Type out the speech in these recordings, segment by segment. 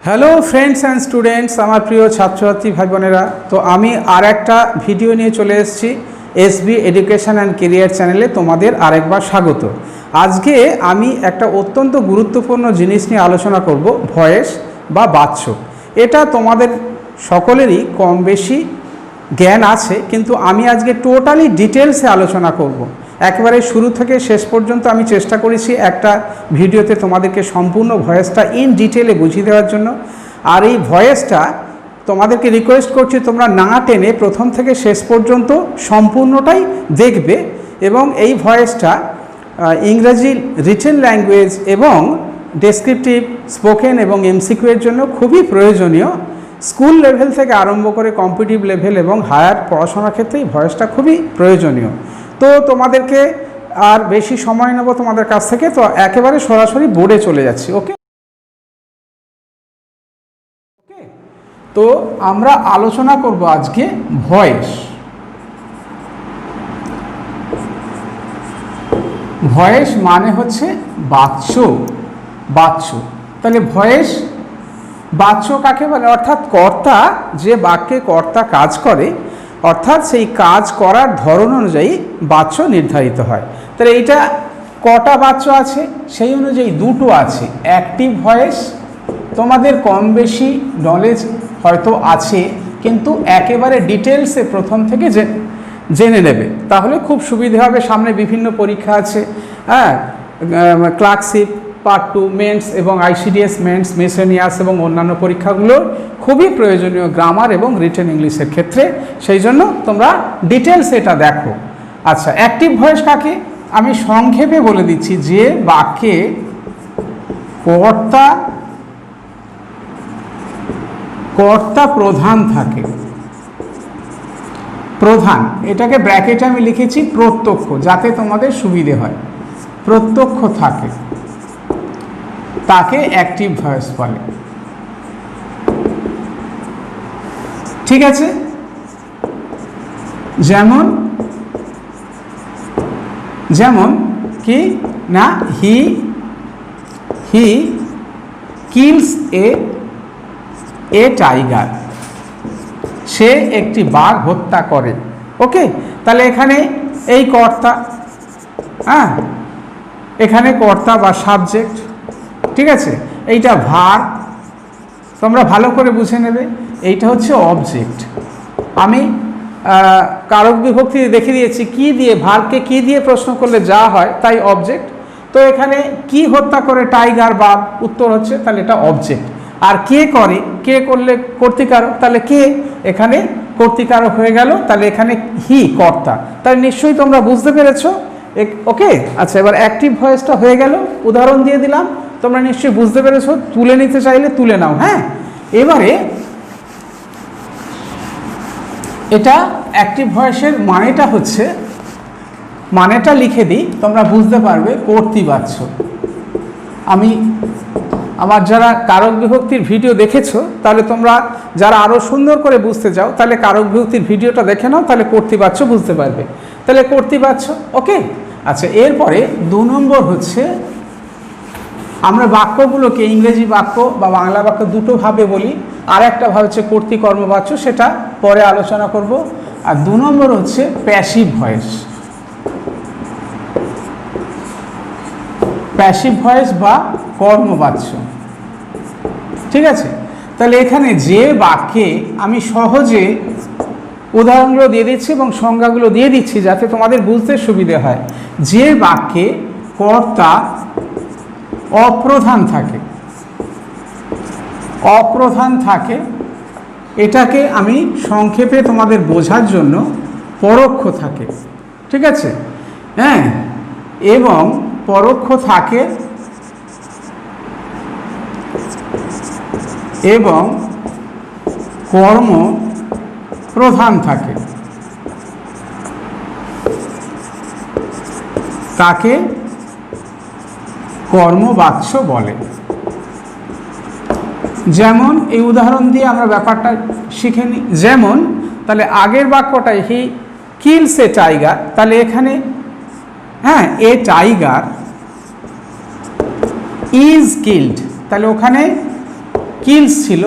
Hello friends and students, আমার প্রিয় ছাত্রছাত্রী ভাই বোনেরা, তো আমি আর একটা ভিডিও নিয়ে চলে এসেছি এসবি এডুকেশন অ্যান্ড কেরিয়ার চ্যানেলে। তোমাদের আরেকবার স্বাগত। আজকে আমি একটা অত্যন্ত গুরুত্বপূর্ণ জিনিস নিয়ে আলোচনা করব, ভয়েস বা বাচ্য। এটা তোমাদের সকলেরই কম বেশি জ্ঞান আছে, কিন্তু আমি আজকে টোটালি ডিটেলসে আলোচনা করব। একেবারে শুরু থেকে শেষ পর্যন্ত আমি চেষ্টা করেছি একটা ভিডিওতে তোমাদেরকে সম্পূর্ণ ভয়েসটা ইন ডিটেলে বুঝিয়ে দেওয়ার জন্য। আর এই ভয়েসটা তোমাদেরকে রিকোয়েস্ট করছি তোমরা না টেনে প্রথম থেকে শেষ পর্যন্ত সম্পূর্ণটাই দেখবে। এবং এই ভয়েসটা ইংরেজি রিটেন ল্যাঙ্গুয়েজ এবং ডেসক্রিপটিভ, স্পোকেন এবং এমসিকিউ এর জন্য খুবই প্রয়োজনীয়। স্কুল লেভেল থেকে আরম্ভ করে কম্পিটিটিভ লেভেল এবং হায়ার পড়াশোনার ক্ষেত্রে এই ভয়েসটা খুবই প্রয়োজনীয়। তো তোমাদেরকে আর বেশি সময় নেব তোমাদের কাছ থেকে, তো একেবারে সরাসরি বোর্ডে চলে যাচ্ছি। ওকে, তো আমরা আলোচনা করব আজকে ভয়েস। ভয়েস মানে হচ্ছে বাচ্য। বাচ্য, তাহলে ভয়েস বাচ্য কাকে বলে? অর্থাৎ কর্তা, যে বাক্যে কর্তা কাজ করে, অর্থাৎ সেই কাজ করার ধরন অনুযায়ী বাচ্য নির্ধারিত হয়। তাহলে এইটা কটা বাচ্য আছে সেই অনুযায়ী দুটো আছে। অ্যাক্টিভ ভয়েস তোমাদের কম বেশি নলেজ হয়তো আছে, কিন্তু একেবারে ডিটেলসে প্রথম থেকে জেনে নেবে, তাহলে খুব সুবিধে হবে। সামনে বিভিন্ন পরীক্ষা আছে, হ্যাঁ, ক্লার্কশিপ, পার্ট 2, মেন্স এবং আইসিডিএস মেন্স, মিসেলিনিয়াস এবং অন্যান্য পরীক্ষাগুলো খুবই প্রয়োজনীয় গ্রামার এবং রিটেন ইংলিশের ক্ষেত্রে। সেই জন্য তোমরা ডিটেলস এটা দেখো। আচ্ছা, অ্যাক্টিভ ভয়েস কাকে? আমি সংক্ষেপে বলে দিচ্ছি, যে বাক্যে কর্তা প্রধান থাকে। প্রধান, এটাকে ব্র্যাকেটে আমি লিখেছি প্রত্যক্ষ, যাতে তোমাদের সুবিধে হয়। প্রত্যক্ষ থাকে, তাকে অ্যাক্টিভ ভয়েস বলে। ঠিক আছে? যেমন কি না, হি কিলস এ টাইগার, সে একটি বাঘ হত্যা করে। ওকে, তাহলে এখানে এই কর্তা, হ্যাঁ, এখানে কর্তা বা সাবজেক্ট। ঠিক আছে, এইটা ভার্ব, তোমরা ভালো করে বুঝে নেবে। এইটা হচ্ছে অবজেক্ট। আমি কারক বিভক্তি দেখে দিয়েছি, কি দিয়ে, ভার্বকে কি দিয়ে প্রশ্ন করলে যা হয় তাই অবজেক্ট। তো এখানে কি হত্যা করে টাইগার, বাঘ, উত্তর হচ্ছে, তাহলে এটা অবজেক্ট। আর কে করে, কে করলে কর্তৃকারক, তাহলে কে এখানে কর্তৃকারক হয়ে গেল। তাহলে এখানে হি কর্তা, তাহলে নিশ্চয়ই তোমরা বুঝতে পেরেছো। ওকে, আচ্ছা, এবার অ্যাক্টিভ ভয়েসটা হয়ে গেল, উদাহরণ দিয়ে দিলাম, তোমরা নিশ্চয়ই বুঝতে পেরেছো। তুলে নিতে চাইলে তুলে নাও। হ্যাঁ, এবারে এটা অ্যাক্টিভ ভয়েসের মানেটা হচ্ছে, মানেটা লিখে দিই, তোমরা বুঝতে পারবে। কর্তৃবাচ্য। আমি আমার যারা কারক বিভক্তির ভিডিও দেখেছো, তাহলে তোমরা যারা আরও সুন্দর করে বুঝতে চাও, তাহলে কারক বিভক্তির ভিডিওটা দেখে নাও, তাহলে কর্তৃবাচ্য বুঝতে পারবে। তাহলে কর্তৃবাচ্য। ওকে, আচ্ছা, এরপরে 2 নম্বর হচ্ছে, আমরা বাক্যগুলোকে ইংরেজি বাক্য বা বাংলা বাক্য দুটো ভাবে বলি। আর একটা ভাব হচ্ছে কর্তৃকর্মবাচ্য, সেটা পরে আলোচনা করব। আর 2 নম্বর হচ্ছে প্যাসিভ ভয়েস। প্যাসিভ ভয়েস বা কর্মবাচ্য। ঠিক আছে, তাহলে এখানে যে বাক্যে, আমি সহজে উদাহরণগুলো দিয়ে দিচ্ছি এবং সংজ্ঞাগুলো দিয়ে দিচ্ছি যাতে তোমাদের বুঝতে সুবিধে হয়। যে বাক্যে কর্তা অপ্রধান থাকে, এটাকে আমি সংক্ষেপে তোমাদের বোঝার জন্য পরোক্ষ থাকে। ঠিক আছে, হ্যাঁ, এবং পরোক্ষ থাকে এবং কর্ম প্রধান থাকে, তাকে কর্মবাচ্য বলে। যেমন এই উদাহরণ দিয়ে আমরা ব্যাপারটা শিখে নিই। যেমন, তাহলে আগের বাক্যটাই হি কিলস এ টাইগার, তাহলে এখানে হ্যাঁ এ টাইগার ইজ কিল্ড, তাহলে ওখানে কিলস ছিল,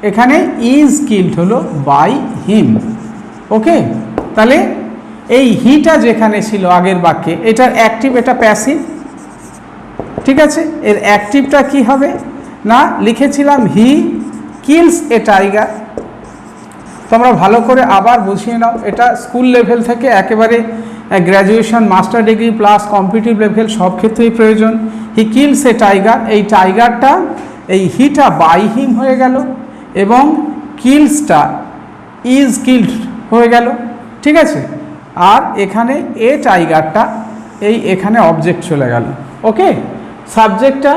এখানে ইজ কিল্ড হলো বাই হিম। ওকে, তাহলে এই হিটা যেখানে ছিল আগের বাক্যে, এটার অ্যাক্টিভ, এটা প্যাসিভ। ঠিক আছে, এর অ্যাক্টিভটা কি হবে না, লিখেছিলাম হি কিলস এ টাইগার। তোমরা ভালো করে আবার বুঝিয়ে নাও, এটা স্কুল লেভেল থেকে একেবারে graduation, master degree plus competitive level সব ক্ষেত্রেই প্রয়োজন। হি কিলস এ টাইগার, এই টাইগারটা, এই হিটা বাই হিম হয়ে গেল এবং কিলসটা ইজ কিল্ড হয়ে গেল। ঠিক আছে, আর এখানে এ টাইগারটা এখানে অবজেক্ট চলে গেল। ওকে, সাবজেক্টটা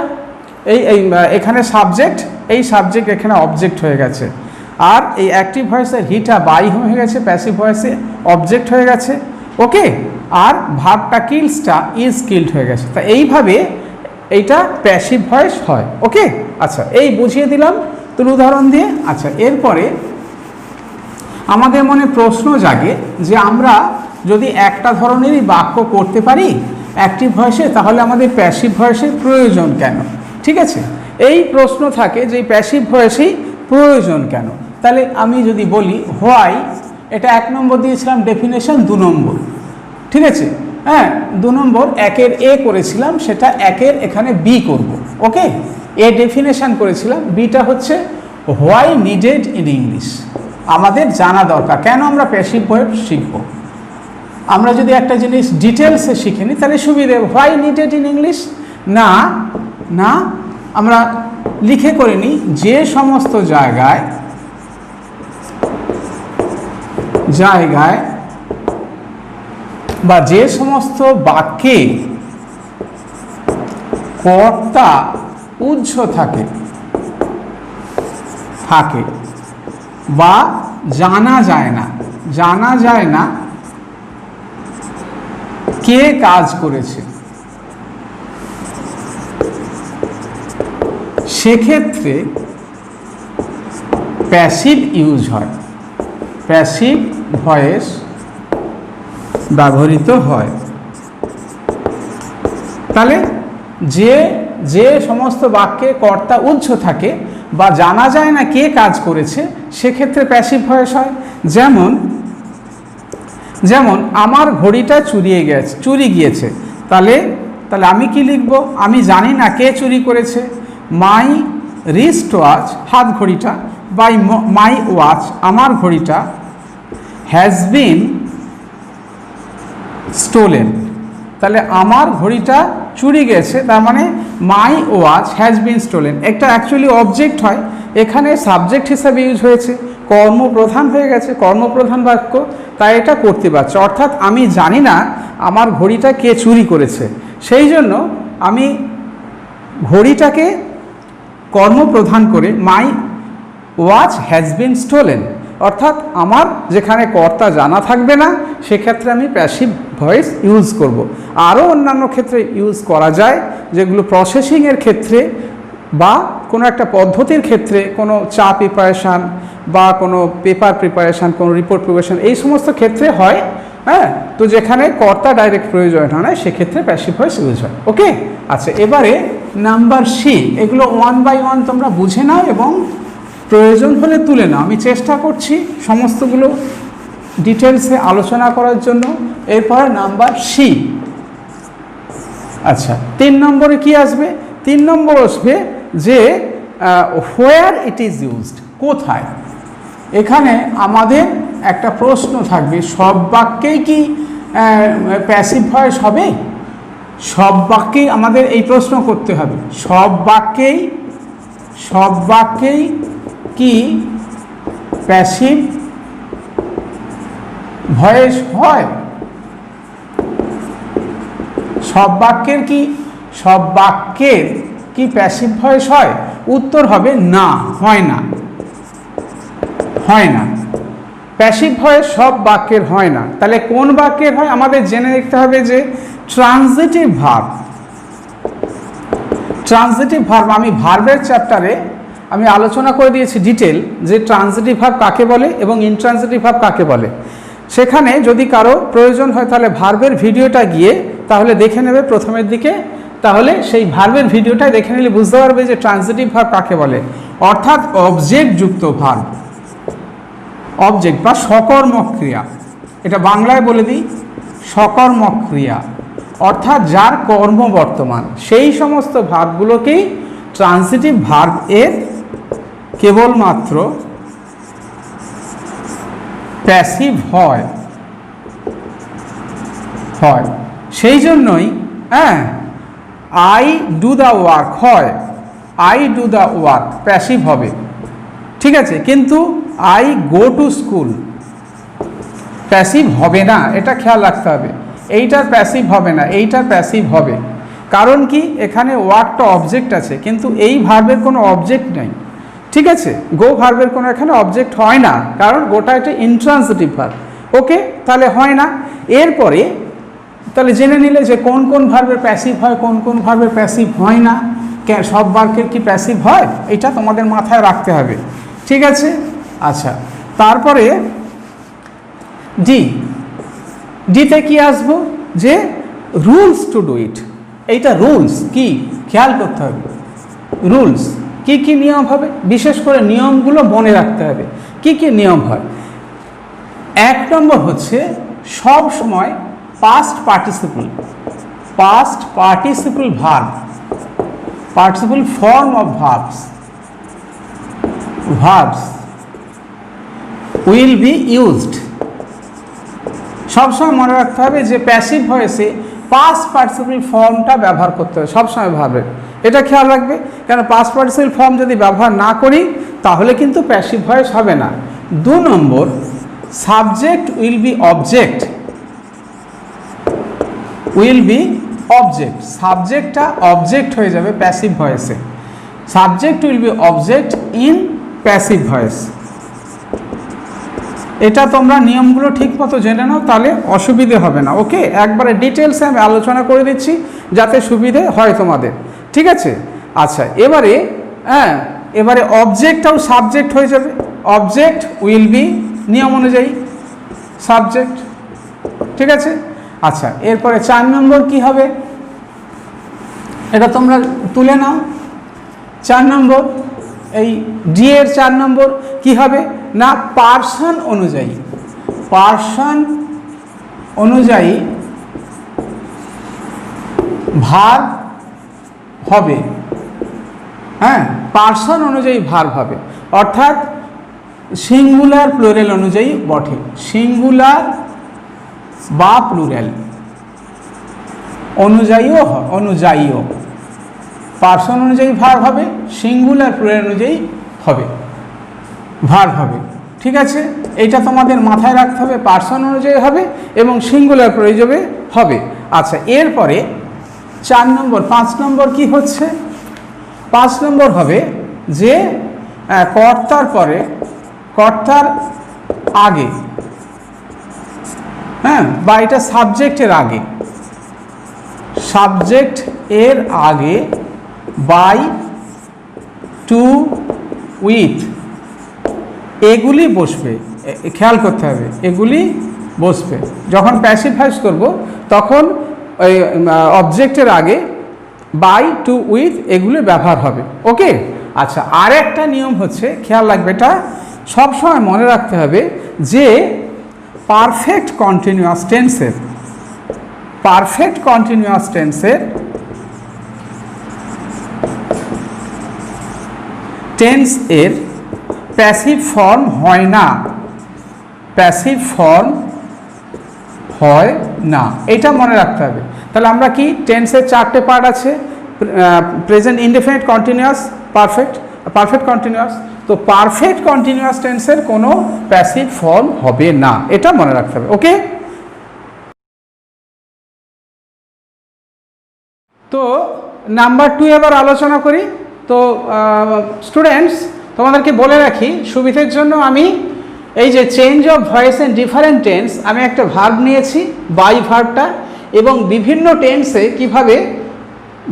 এখানে সাবজেক্ট, এই সাবজেক্ট এখানে অবজেক্ট হয়ে গেছে। আর এই অ্যাক্টিভ ভয়েসে হিটা বাই হয়ে গেছে, প্যাসিভ ভয়েসে অবজেক্ট হয়ে গেছে। ওকে, আর ভার্বটা কিলসটা ইজ কিল্ড হয়ে গেছে। তা এইভাবে এইটা প্যাসিভ ভয়েস হয়। ওকে, আচ্ছা, এই বুঝিয়ে দিলাম তোর উদাহরণ দিয়ে। আচ্ছা, এরপরে আমাদের মনে প্রশ্ন জাগে যে আমরা যদি একটা ধরনেরই বাক্য করতে পারি অ্যাক্টিভ ভয়েসে, তাহলে আমাদের প্যাসিভ ভয়েসের প্রয়োজন কেন? ঠিক আছে, এই প্রশ্ন থাকে যে প্যাসিভ ভয়েসেই প্রয়োজন কেন। তাহলে আমি যদি বলি হোয়াই, এটা 1 নম্বর দিয়েছিলাম ডেফিনেশন, 2 নম্বর। ঠিক আছে, হ্যাঁ, 2 নম্বর 1-এর এ করেছিলাম, সেটা 1-এর এখানে বি করব। ওকে, এ ডেফিনেশন করেছিলাম, বিটা হচ্ছে হোয়াই নিডেড ইন ইংলিশ। আমাদের জানা দরকার কেন আমরা প্যাসিভ ভয়েস শিখব। আমরা যদি একটা জিনিস ডিটেলসে শিখে নিই তাহলে সুবিধে। হোয়াই নিডেড ইন ইংলিশ না, না আমরা লিখে করে নিই, যে সমস্ত জায়গায় বা যে সমস্ত বাক্যে কর্তা উহ্য থাকে বা জানা যায় না কে কাজ করেছে, সেক্ষেত্রে প্যাসিভ ইউজ হয়, প্যাসিভ ভয়েস ব্যবহৃত হয়। তাহলে যে সমস্ত বাক্যে কর্তা উহ্য থাকে বা জানা যায় না কে কাজ করেছে, সেক্ষেত্রে প্যাসিভ ভয়েস হয়। যেমন আমার ঘড়িটা চুরি গিয়েছে, তাহলে আমি কি লিখব? আমি জানি না কে চুরি করেছে। মাই রিস্ট ওয়াচ, হাত ঘড়িটা, বাই মাই ওয়াচ, আমার ঘড়িটা, হ্যাজ বিন স্টোলেন। তাহলে আমার ঘড়িটা চুরি গেছে, তার মানে my watch has been stolen. একটা অ্যাকচুয়ালি অবজেক্ট হয়, এখানে সাবজেক্ট হিসাবে ইউজ হয়েছে, কর্মপ্রধান হয়ে গেছে, কর্মপ্রধান বাক্য, তাই এটা করতে পারছে। অর্থাৎ আমি জানি না আমার ঘড়িটা কে চুরি করেছে, সেই জন্য আমি ঘড়িটাকে কর্মপ্রধান করে my watch has been stolen, অর্থাৎ আমার যেখানে কর্তা জানা থাকবে না সেক্ষেত্রে আমি প্যাসিভ ভয়েস ইউজ করব। আরও অন্যান্য ক্ষেত্রে ইউজ করা যায়, যেগুলো প্রসেসিংয়ের ক্ষেত্রে বা কোনো একটা পদ্ধতির ক্ষেত্রে, কোনো চা প্রিপারেশান বা কোনো পেপার প্রিপারেশান, কোনো রিপোর্ট প্রিপারেশান, এই সমস্ত ক্ষেত্রে হয়। হ্যাঁ, তো যেখানে কর্তা ডাইরেক্ট প্রয়োজন হয় না সেক্ষেত্রে প্যাসিভ ভয়েস ইউজ হয়। ওকে, আচ্ছা, এবারে নাম্বার সি, এগুলো 1 বাই 1 তোমরা বুঝে নাও এবং প্রয়োজন হলে তুলে নাও। আমি চেষ্টা করছি সমস্তগুলো ডিটেলসে আলোচনা করার জন্য। এরপর নাম্বার সি। আচ্ছা, 3 নম্বরে কি আসবে? 3 নম্বর আসবে যে হোয়ার ইট ইজ ইউজড, কোথায়। এখানে আমাদের একটা প্রশ্ন থাকবে, সব বাক্যেই কি প্যাসিভ ভয়েস হবে? সব বাক্যেই আমাদের এই প্রশ্ন করতে হবে, সব বাক্যেই কি প্যাসিভ ভয়েস হয়? সব বাক্যের কি প্যাসিভ ভয়েস হয়? উত্তর হবে না, হয় না। প্যাসিভ ভয়েস সব বাক্যের হয় না। তাহলে কোন বাক্যের হয় আমাদের জেনে দেখতে হবে যে ট্রানজিটিভ ভার্ব। আমি ভার্বের চ্যাপ্টারে আমি আলোচনা করে দিয়েছি ডিটেল, যে ট্রানজিটিভ ভার্ব কাকে বলে এবং ইনট্রানজিটিভ ভার্ব কাকে বলে। সেখানে যদি কারো প্রয়োজন হয় তাহলে ভার্বের ভিডিওটা গিয়ে তাহলে দেখে নেবে, প্রথমের দিকে তাহলে সেই ভার্বের ভিডিওটা দেখে নিলে বুঝতে পারবে যে ট্রান্সিটিভ ভার্ব কাকে বলে, অর্থাৎ অবজেক্ট যুক্ত ভার্ব, অবজেক্ট বা সকর্মক ক্রিয়া। এটা বাংলায় বলে দিই, সকর্মক ক্রিয়া অর্থাৎ যার কর্ম বর্তমান, সেই সমস্ত ভার্বগুলোকেই ট্রান্সিটিভ ভার্ব এর কেবলমাত্র প্যাসিভ হয়। সেই জন্যই আই ডু দ্য ওয়ার্ক হয়, I do the work passive হবে, ঠিক আছে। কিন্তু I go to school passive হবে না, এটা খেয়াল রাখতে হবে। এইটার প্যাসিভ হবে না, এইটার প্যাসিভ হবে। কারণ কি, এখানে ওয়ার্কটা অবজেক্ট আছে, কিন্তু এই ভার্বের কোনো অবজেক্ট নেই, ঠিক আছে। গো ভার্বের কোনো এখানে অবজেক্ট হয় না, কারণ গোটা একটা ইন্ট্রান্সিটিভ ভার্ব। ওকে, তাহলে হয় না। এরপরে তাহলে জেনে নিলে যে কোন কোন ভার্বের প্যাসিভ হয়, কোন কোন ভার্বের প্যাসিভ হয় না, সব বাক্যের কি প্যাসিভ হয়, এটা তোমাদের মাথায় রাখতে হবে, ঠিক আছে। আচ্ছা, তারপরে ডিতে কি আসবো, যে রুলস টু ডু ইট। এইটা রুলস কি খেয়াল করতে হবে, রুলস কি কি নিয়ম হবে, বিশেষ করে নিয়মগুলো মনে রাখতে হবে। কি কি নিয়ম হয়, 1 নম্বর হচ্ছে সব সময় past participle verb, participle form of verbs will be used. সবসময় মনে রাখতে হবে যে প্যাসিভ ভয়েসে পাস্ট পার্টিসিপল ফর্মটা ব্যবহার করতে হবে সবসময় ভাবে, এটা খেয়াল রাখবে। কেন পাস্ট পার্টিসিপল ফর্ম যদি ব্যবহার না করি তাহলে কিন্তু প্যাসিভ ভয়েস হবে না। 2 number subject will be object, সাবজেক্টটা অবজেক্ট হয়ে যাবে প্যাসিভ ভয়েসে, subject will be object in passive voice. এটা তোমরা নিয়মগুলো ঠিক মতো জেনে নাও, তাহলে অসুবিধে হবে না। ওকে, একবারে ডিটেলসে আমি আলোচনা করে দিচ্ছি যাতে সুবিধে হয় তোমাদের, ঠিক আছে। আচ্ছা, এবারে অবজেক্টটাও সাবজেক্ট হয়ে যাবে, অবজেক্ট উইল বি নিয়ম অনুযায়ী সাবজেক্ট, ঠিক আছে। আচ্ছা, এরপরে 4 নম্বর কি হবে, এটা তোমরা তুলে নাও। 4 নম্বর, এই ডি এর 4 নম্বর কি হবে না, পার্সন অনুযায়ী ভার্ব হবে। পার্সন অনুযায়ী ভার্ব হবে, অর্থাৎ সিঙ্গুলার প্লুরাল অনুযায়ী বটে, সিঙ্গুলার বা প্লুরাল অনুযায়ীও পার্সন অনুযায়ী ভার্ব হবে, সিঙ্গুলার প্লুরাল অনুযায়ী হবে ভার্ব হবে, ঠিক আছে। এটা তোমাদের মাথায় রাখতে হবে, পার্সন অনুযায়ী হবে এবং সিঙ্গুলার প্রয়োজনে হবে। আচ্ছা, এরপরে 4 নম্বর 5 নম্বর কি হচ্ছে, 5 নম্বর হবে যে কর্তার আগে, বা এটা সাবজেক্টের আগে বাই, টু, উইথ এগুলি বসবে, খেয়াল করতে হবে, এগুলি বসবে। যখন প্যাসিভ ভয়েস করব তখন ওই অবজেক্টের আগে বাই, টু, উইথ এগুলি ব্যবহার হবে। ওকে, আচ্ছা, আর একটা নিয়ম হচ্ছে, খেয়াল রাখবে, এটা সবসময় মনে রাখতে হবে যে পারফেক্ট কন্টিনিউয়াস টেন্সের টেন্স এর প্যাসিভ ফর্ম হয় না, এটা মনে রাখতে হবে। তাহলে আমরা কি, টেন্সের 4টে পার্ট আছে, present indefinite continuous, perfect continuous. তো পারফেক্ট কন্টিনিউয়াস টেন্সের কোনো প্যাসিভ ফর্ম হবে না, এটা মনে রাখতে হবে। ওকে, তো নাম্বার 2 এবার আলোচনা করি। তো স্টুডেন্টস, তোমাদেরকে বলে রাখি সুবিধের জন্য, আমি এই যে change of voice and different tense, আমি একটা ভার্ব নিয়েছি, বাই ভার্বটা, এবং বিভিন্ন টেন্সে কিভাবে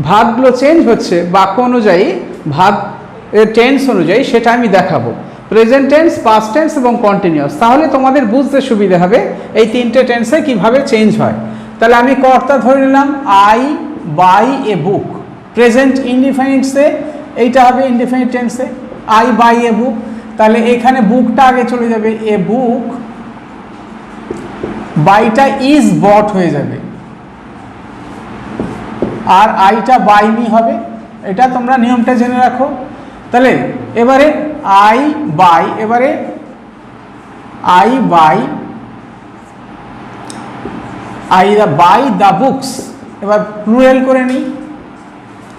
ভার্বগুলো চেঞ্জ হচ্ছে বাক্য অনুযায়ী, ভার্ব টেন্স অনুযায়ী, সেটা আমি দেখাবো। প্রেজেন্ট টেন্স, পাস্ট টেন্স এবং কন্টিনিউয়াস, তাহলে তোমাদের বুঝতে সুবিধা হবে এই 3টে টেন্সে কিভাবে চেঞ্জ হয়। তাহলে আমি কর্তা ধরে নিলাম, I buy a book. Present ইনডিফিনিটসে এইটা হবে ইনডিফিনিট টেন্সে আই বাই এ বুক, তাহলে এখানে বুকটা আগে চলে যাবে, এ বুক, বাইটা ইজ বট হয়ে যাবে, আর আইটা বাই মি হবে। এটা তোমরা নিয়মটা জেনে রাখো। তাহলে এবারে আই বাই, এবারে I buy, I buy the books, এবার প্লুরাল করে নিই।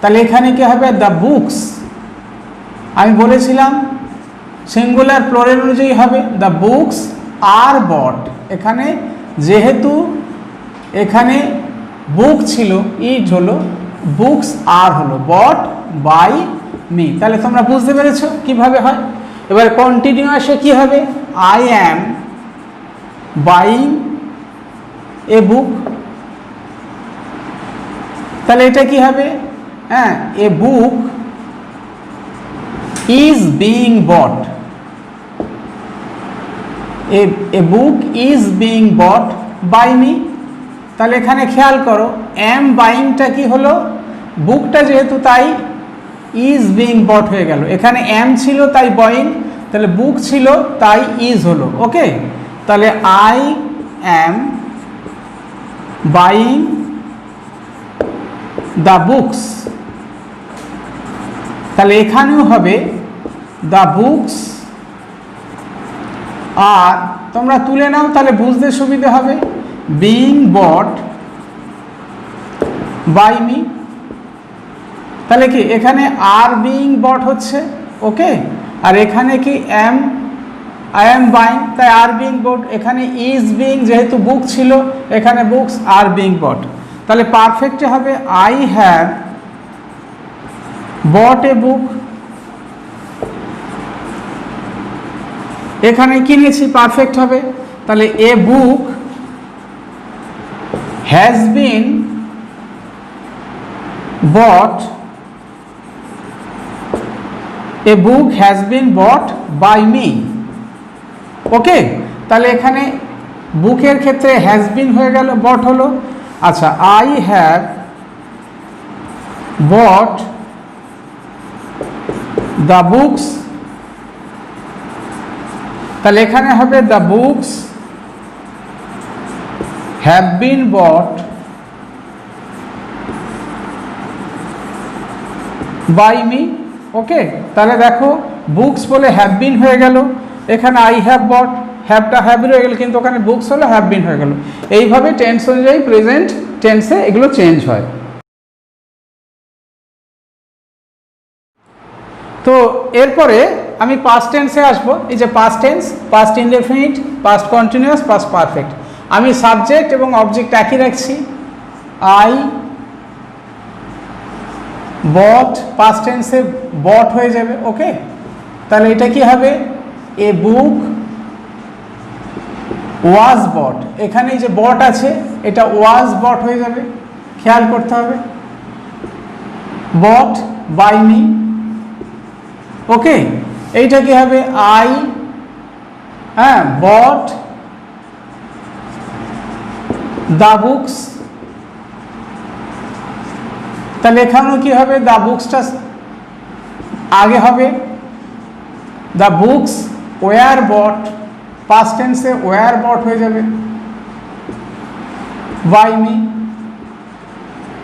তাহলে এখানে কি হবে, দ্য বুকস, আমি বলেছিলাম সিঙ্গুলার প্লুরাল অনুযায়ী হবে, দ্য বুকস আর বট। এখানে যেহেতু এখানে বুক ছিল, ইজ হলো, বুকস আর হলো, বট বাই মি। তাহলে তোমরা বুঝতে পেরেছো কিভাবে হয়। এবার কন্টিনিউয়াসে কি হবে, I am buying a book, তাহলে এটা কি হবে, হ্যাঁ, a book is being bought, a book is being bought by me. তাহলে এখানে খেয়াল করো, অ্যাম বাইংটা কি হলো, বুকটা যেহেতু তাই ইজ বিং বট হয়ে গেল, এখানে অ্যাম ছিল তাই বাইং, তাহলে বুক ছিল তাই ইজ হলো। ওকে, তাহলে I am buying the books, তাহলে এখানেও হবে দ্য বুকস আর, তোমরা তুলে নাও তাহলে বুঝতে সুবিধা হবে, বিং বট বাই মি। তাহলে কি এখানে আর বিং বট হচ্ছে, ওকে, আর এখানে কি অ্যাম, আই অ্যাম বাইং, তাই আর বিং বট, এখানে ইজ বিং, যেহেতু বুক ছিল এখানে বুকস আর বিং বট। তাহলে পারফেক্টে হবে আই হ্যাভ বট এ বুক, এখানে কি নিয়েছি, পারফেক্ট হবে। তাহলে a book has been bought, a book has been bought by me. Okay, তাহলে এখানে বুকের ক্ষেত্রে হ্যাজ বিন হয়ে গেল, বট হলো। আচ্ছা, I have bought the books, তাহলে এখানে হবে the books have been bought by me. Okay, তাহলে দেখো বুকস বলে হ্যাভ বিন হয়ে গেল, এখানে আই হ্যাভ বট, হ্যাভটা হ্যাভ হয়ে গেল, কিন্তু ওখানে বুকস হলো হ্যাভ বিন হয়ে গেল। এইভাবে টেন্স অনুযায়ী প্রেজেন্ট টেন্সে এগুলো চেঞ্জ হয়। তো এরপরে আমি পাস্ট টেন্সে আসবো। এই যে past tense, past indefinite, past continuous, past perfect. আমি সাবজেক্ট এবং অবজেক্ট একই রাখছি, আই বট, পাস্ট টেন্সে বট হয়ে যাবে। ওকে, তাহলে এটা কি হবে, এ বুক ওয়াজ বট, এখানে যে বট আছে এটা ওয়াজ বট হয়ে যাবে, খেয়াল করতে হবে, বট বাই মি। ওকে, এইটা কি হবে, আই, হ্যাঁ, বট দ্য বুকস, তাহলে এখানেও কি হবে, দ্য বুকসটা আগে হবে, the books were bought, past টেন্সে ওয়ার বট হয়ে যাবে বাই মি।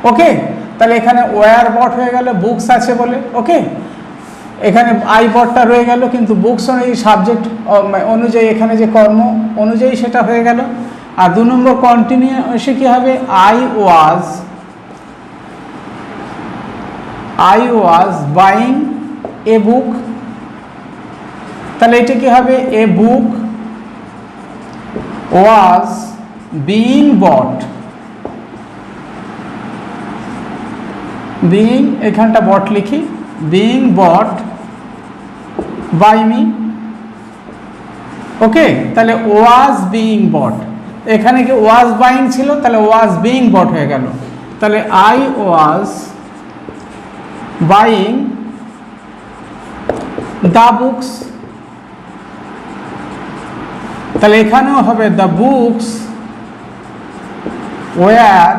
ওকে, তাহলে এখানে ওয়ার বট হয়ে গেল, বুকস আছে বলে। ওকে, এখানে আই বটটা রয়ে গেল, কিন্তু বুকস অনুযায়ী সাবজেক্ট অনুযায়ী এখানে যে কর্ম অনুযায়ী সেটা হয়ে গেল। আর 2 নম্বর কন্টিনিউয়াসে কি হবে, I was buying a book, তাহলে এটা কি হবে, a book was being bot, being, এখানটা বট লিখি, being bought by me. Okay, তাহলে ওয়াজ বিং বট, এখানে কি ওয়াজ বাইং ছিল, তাহলে ওয়াজ বিং বট হয়ে গেল। তাহলে I was buying the books, তাহলে এখানেও হবে the books were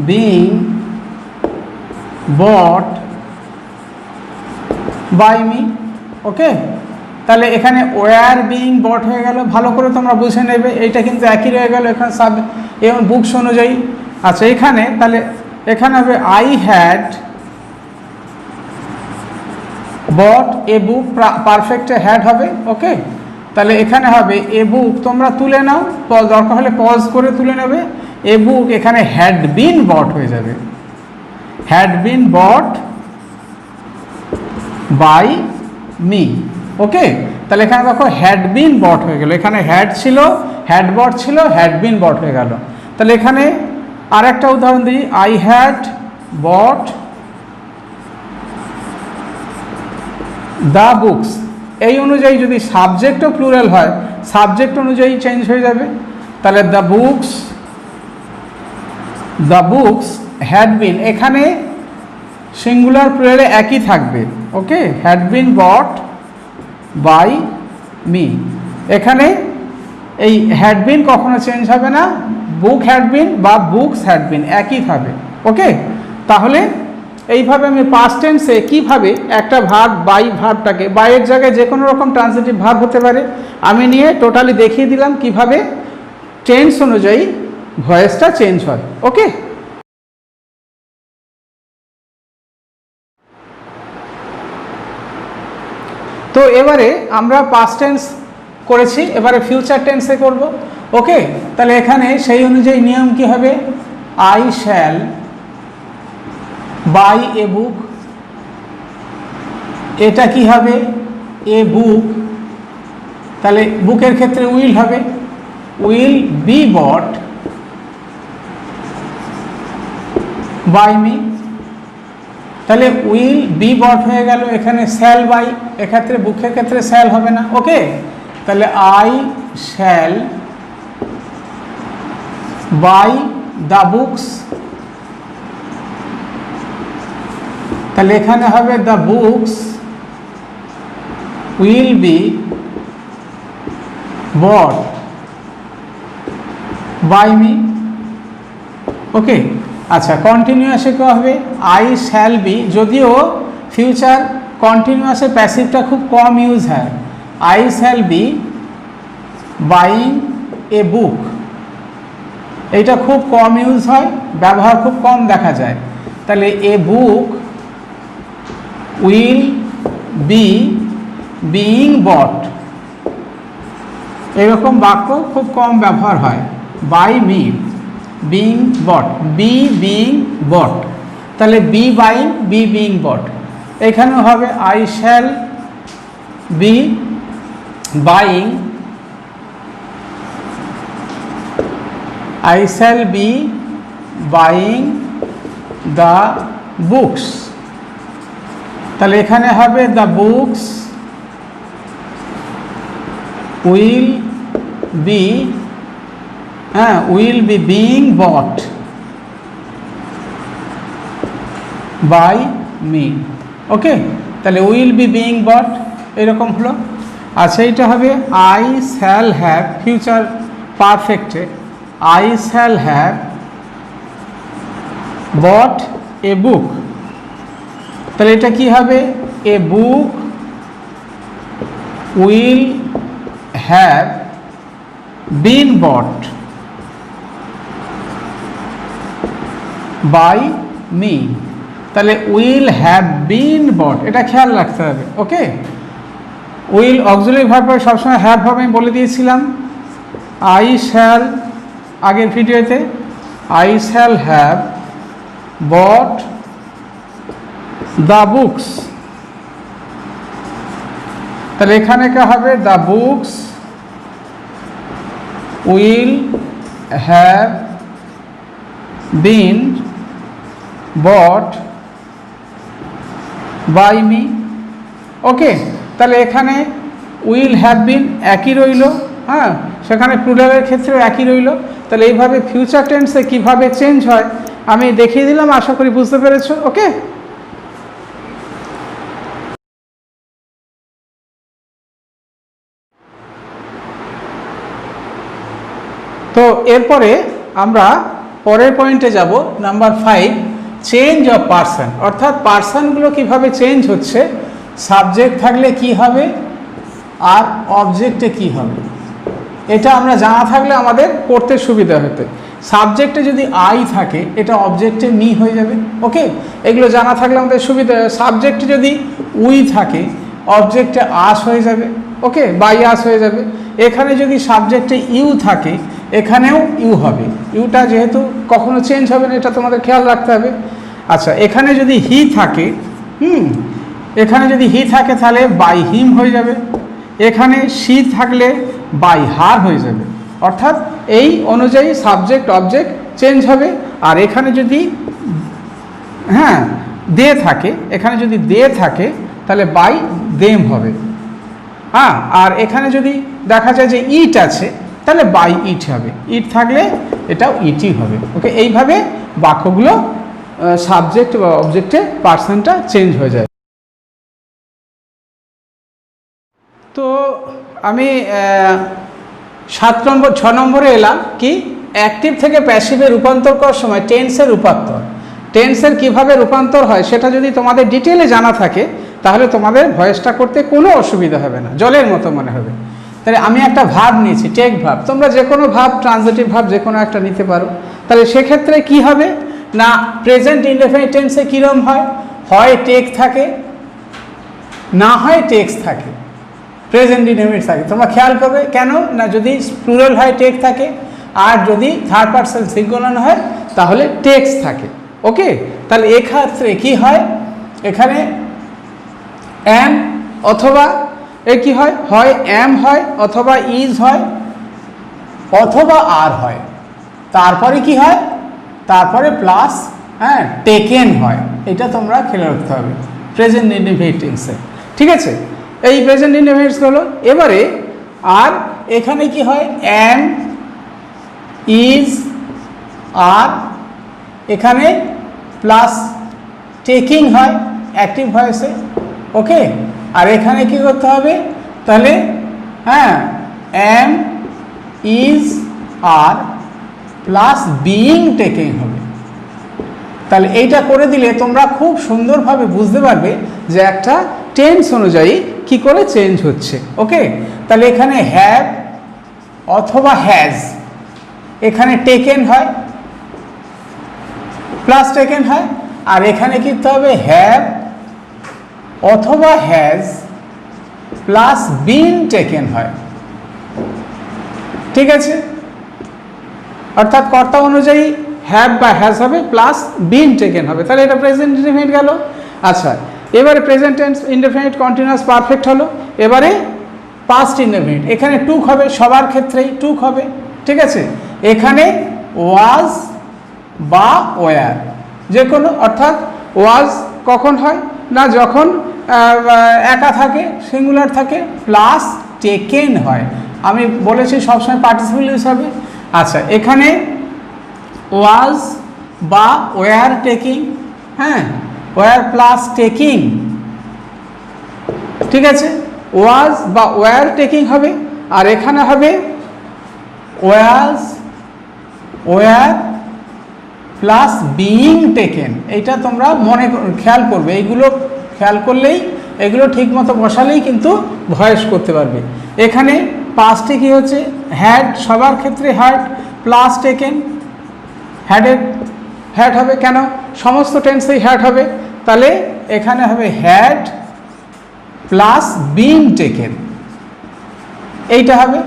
being bought by me. Okay, তাহলে এখানে ওয়ার বিইং বট হয়ে গেল, ভালো করে তোমরা বুঝে নেবে, এইটা কিন্তু একই রয়ে গেল এখানে সাব এবং বুকস অনুযায়ী। আচ্ছা, এখানে তাহলে এখানে হবে I had bought a book, পারফেক্টে হ্যাড হবে। ওকে, তাহলে এখানে হবে এ বুক, তোমরা তুলে নাও, দরকার হলে পজ করে তুলে নেবে। এ বুক এখানে হ্যাড বিন বট হয়ে যাবে, had been bought by me. Okay, তাহলে এখানে দেখো হ্যাড বিন বট হয়ে গেল, এখানে হ্যাড ছিল, হ্যাড বট ছিল, হ্যাড বিন বট হয়ে গেল। তাহলে এখানে আর একটা উদাহরণ দিই, I had bot the books. এই অনুযায়ী যদি সাবজেক্টও প্লুরাল হয়, সাবজেক্ট অনুযায়ী চেঞ্জ হয়ে যাবে। তাহলে দ্য বুকস হ্যাড বিন, এখানে সিঙ্গুলার প্লুরালে একই থাকবে। Okay, had been bought by me. এখানে এই হ্যাড বিন কখনো চেঞ্জ হবে না, বুক হ্যাড বিন বা বুকস হ্যাড বিন একই থাকবে। ওকে, তাহলে এইভাবে আমি পাস্ট টেন্সে কীভাবে একটা ভার্ব বাই ভার্বটাকে, বাইয়ের জায়গায় যে কোনো রকম ট্রান্সিটিভ ভার্ব হতে পারে, আমি নিয়ে টোটালি দেখিয়ে দিলাম কিভাবে টেন্স অনুযায়ী ভয়েসটা চেঞ্জ হয়। ওকে, তো এবারে আমরা পাস্ট টেন্স করেছি, এবারে ফিউচার টেন্সে করব। ওকে, তাহলে এখানে সেই অনুযায়ী নিয়ম কি হবে, আই শ্যাল বাই এ বুক, এটা কি হবে এ বুক, তাহলে বুকের ক্ষেত্রে উইল হবে, will be bought by me. তাহলে উইল বি বট হয়ে গেল, এখানে শ্যাল বাই, এক্ষেত্রে বুকের ক্ষেত্রে শ্যাল হবে না। ওকে, তাহলে I shall buy the books, তাহলে এখানে হবে the books will be bought by me. Okay, আচ্ছা, কন্টিনিউয়াসে কী হবে, আই শ্যাল বি, যদিও ফিউচার কন্টিনিউয়াসে প্যাসিভটা খুব কম ইউজ হয়, I shall be buying a book, এইটা খুব কম ইউজ হয়, ব্যবহার খুব কম দেখা যায়। তাহলে a book will be being bought, এরকম বাক্য খুব কম ব্যবহার হয়। By me being bought, be being bought, তাহলে be buying be being bought. এখানেও হবে I shall be buying, I shall be buying the books, তাহলে এখানে হবে the books will be being bought by me। ওকে, তাহলে will be being bought এরকম হলো। আচ্ছা, এইটা হবে I shall have, ফিউচার পারফেক্টে I shall have bought a book, তাহলে এটা কি হবে, a book will have been bought by me, তাহলে will have been bought, এটা খেয়াল রাখতে হবে। ওকে, will অক্সিলারি ভার্ব সবসময় হ্যাভ হবে, আমি বলে দিয়েছিলাম। I shall, আগের ভিডিওতে I shall have bought the books, তাহলে এখানে কে হবে the books will have been bought by me। ওকে, তাহলে এখানে will have been একই রইল, হ্যাঁ, সেখানে প্লুরালের ক্ষেত্রেও একই রইল। তাহলে এইভাবে ফিউচার টেন্সে কিভাবে চেঞ্জ হয় আমি দেখিয়ে দিলাম, আশা করি বুঝতে পেরেছো। ওকে, তো এরপরে আমরা পরের পয়েন্টে যাব, নাম্বার 5, চেঞ্জ অফ পার্সন, অর্থাৎ পার্সনগুলো কিভাবে চেঞ্জ হচ্ছে, সাবজেক্ট থাকলে কি হবে আর অবজেক্টে কি হবে, এটা আমরা জানা থাকলে আমাদের পড়তে সুবিধা হতো। সাবজেক্টে যদি আই থাকে এটা অবজেক্টে মি হয়ে যাবে। ওকে, এগুলো জানা থাকলে আমাদের সুবিধা। সাবজেক্টে যদি উই থাকে অবজেক্টে আস হয়ে যাবে। ওকে, বাই আস হয়ে যাবে। এখানে যদি সাবজেক্টে ইউ থাকে এখানেও ইউ হবে। ইউটা যেহেতু কখনো চেঞ্জ হবে না, এটা তোমাদের খেয়াল রাখতে হবে। আচ্ছা, এখানে যদি হি থাকে, এখানে যদি হি থাকে তাহলে বাই হিম হয়ে যাবে। এখানে সি থাকলে বাই হার হয়ে যাবে। অর্থাৎ এই অনুযায়ী সাবজেক্ট অবজেক্ট চেঞ্জ হবে। আর এখানে যদি দে থাকে, এখানে যদি দে থাকে তাহলে বাই দেম হবে। আর এখানে যদি দেখা যায় যে ইট আছে তাহলে বাই ইট হবে। ইট থাকলে এটাও ইটই হবে। ওকে, এইভাবে বাক্যগুলো সাবজেক্ট বা অবজেক্টে পার্সনটা চেঞ্জ হয়ে যায়। তো আমি 6 নম্বরে এলাম কি, অ্যাক্টিভ থেকে প্যাসিভে রূপান্তর করার সময় টেন্সের রূপান্তর। টেন্সের কিভাবে রূপান্তর হয় সেটা যদি তোমাদের ডিটেলে জানা থাকে তাহলে তোমাদের ভয়েসটা করতে কোনো অসুবিধা হবে না, জলের মতো মনে হবে। তাহলে আমি একটা ভাব নিয়েছি, টেক ভাব। তোমরা যে কোনো ভাব, ট্রান্সিটিভ ভাব যে কোনো একটা নিতে পারো। তাহলে সেক্ষেত্রে কি হবে না, প্রেজেন্ট ইনডেফিনিট টেন্সে কীরকম হয়, হয় টেক থাকে না হয় টেক্স থাকে, প্রেজেন্ট ইনডেফিনিট থাকে। তোমরা খেয়াল করবে কেন না, যদি প্লুরাল হয় টেক থাকে, আর যদি থার্ড পারসন সিঙ্গুলার হয় তাহলে টেক্স থাকে। ওকে, তাহলে এক্ষেত্রে কি হয়, এখানে অ্যাম অথবা কি হয়, হয় অ্যাম হয় অথবা ইজ হয় অথবা আর হয়। তারপরে কি হয়, তারপরে প্লাস টেকেন হয়। এটা তোমরা খেয়াল রাখতে হবে প্রেজেন্ট ইনডেফিনিট টেন্সে। ঠিক আছে, এই প্রেজেন্ট ইনডেফিনিট হলো। এবারে আর এখানে কি হয়, অ্যাম ইজ আর, এখানে প্লাস টেকিং হয় অ্যাক্টিভ ভয়েসে। ওকে, আর এখানে কি করতে হবে তাহলে, am is are plus being taking হবে। তাহলে এইটা করে দিলে তোমরা খুব সুন্দরভাবে বুঝতে পারবে যে একটা টেন্স অনুযায়ী কি করে চেঞ্জ হচ্ছে। ওকে, তাহলে এখানে হ্যাভ অথবা হ্যাজ, এখানে টেকেন হয় প্লাস টেকেন হয়, আর এখানে কি করতে হবে, হ্যাভ অথবা হ্যাজ প্লাস বিন টেকেন হয়। ঠিক আছে, অর্থাৎ কর্তা অনুযায়ী হ্যাভ বা হ্যাজ হবে প্লাস বিন টেকেন হবে। তাহলে এটা প্রেজেন্ট ইনডেফিনিট গেল। আচ্ছা, এবারে present tense indefinite continuous perfect হলো। এবারে পাস্ট ইনডেফিনিট, এখানে টুক হবে, সবার ক্ষেত্রেই টুক হবে। ঠিক আছে, এখানে ওয়াজ বা ওয়ার যে কোনো, অর্থাৎ ওয়াজ কখন হয় না, যখন একা থাকে, সিঙ্গুলার থাকে, প্লাস টেকেন হয়। আমি বলেছি সবসময় পার্টিসিপেল ইউজ হবে। আচ্ছা, এখানে ওয়াজ বা were taking, were plus taking. ঠিক আছে, ওয়াজ বা ওয়ার টেকিং হবে। আর এখানে হবে was were plus being taken. এইটা তোমরা খেয়াল করবে, এইগুলো খেয়াল করলেই, এগুলো ঠিক মতো বসালেই কিন্তু ভয়েস করতে পারবে। এখানে পাস্টে কি হচ্ছে, হ্যাড, সবার ক্ষেত্রে হ্যাড প্লাস টেকেন, হ্যাড হবে। কেন, সমস্ত টেন্সেই হ্যাড হবে। তাহলে এখানে হবে হ্যাড প্লাস বিন টেকেন, এইটা হবে।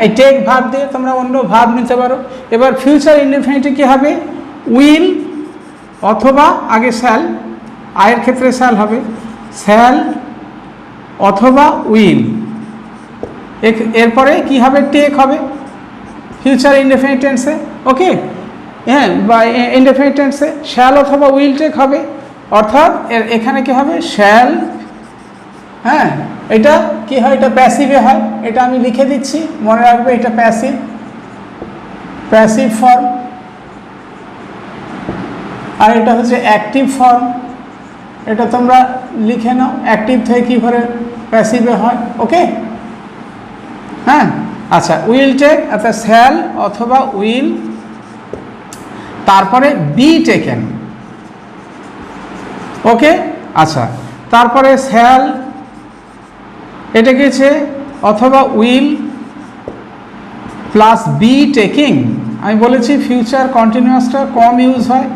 এই টেক ভার্ব দিয়ে তোমরা অন্য ভার্ব নিতে পারো। এবার ফিউচার ইনডেফিনিটে কি হবে, উইল অথবা আগে শ্যাল, আয়ের ক্ষেত্রে শ্যাল হবে, শ্যাল অথবা উইল। এরপরে কি হবে, টেক হবে ফিউচার ইনডেফিনিট টেন্সে। ওকে, বা ইনডেফিনিট টেন্সে শ্যাল অথবা উইল টেক হবে। অর্থাৎ এখানে কি হবে, শ্যাল, এটা কি হয়, এটা প্যাসিভে হয়। এটা আমি লিখে দিচ্ছি, মনে রাখবে, এটা প্যাসিভ, প্যাসিভ ফর্ম। আর এটা হচ্ছে অ্যাক্টিভ ফর্ম, এটা তোমরা লিখে নাও, অ্যাক্টিভ থেকে কী করে প্যাসিভে হয়। ওকে, আচ্ছা, উইল টেক, অর্থাৎ শ্যাল অথবা উইল, তারপরে বি টেকেন। ওকে, আচ্ছা। তারপরে শ্যাল, এটা গেছে অথবা উইল প্লাস বি টেকিং। আমি বলেছি ফিউচার কন্টিনিউয়াসটা কম ইউজ হয়,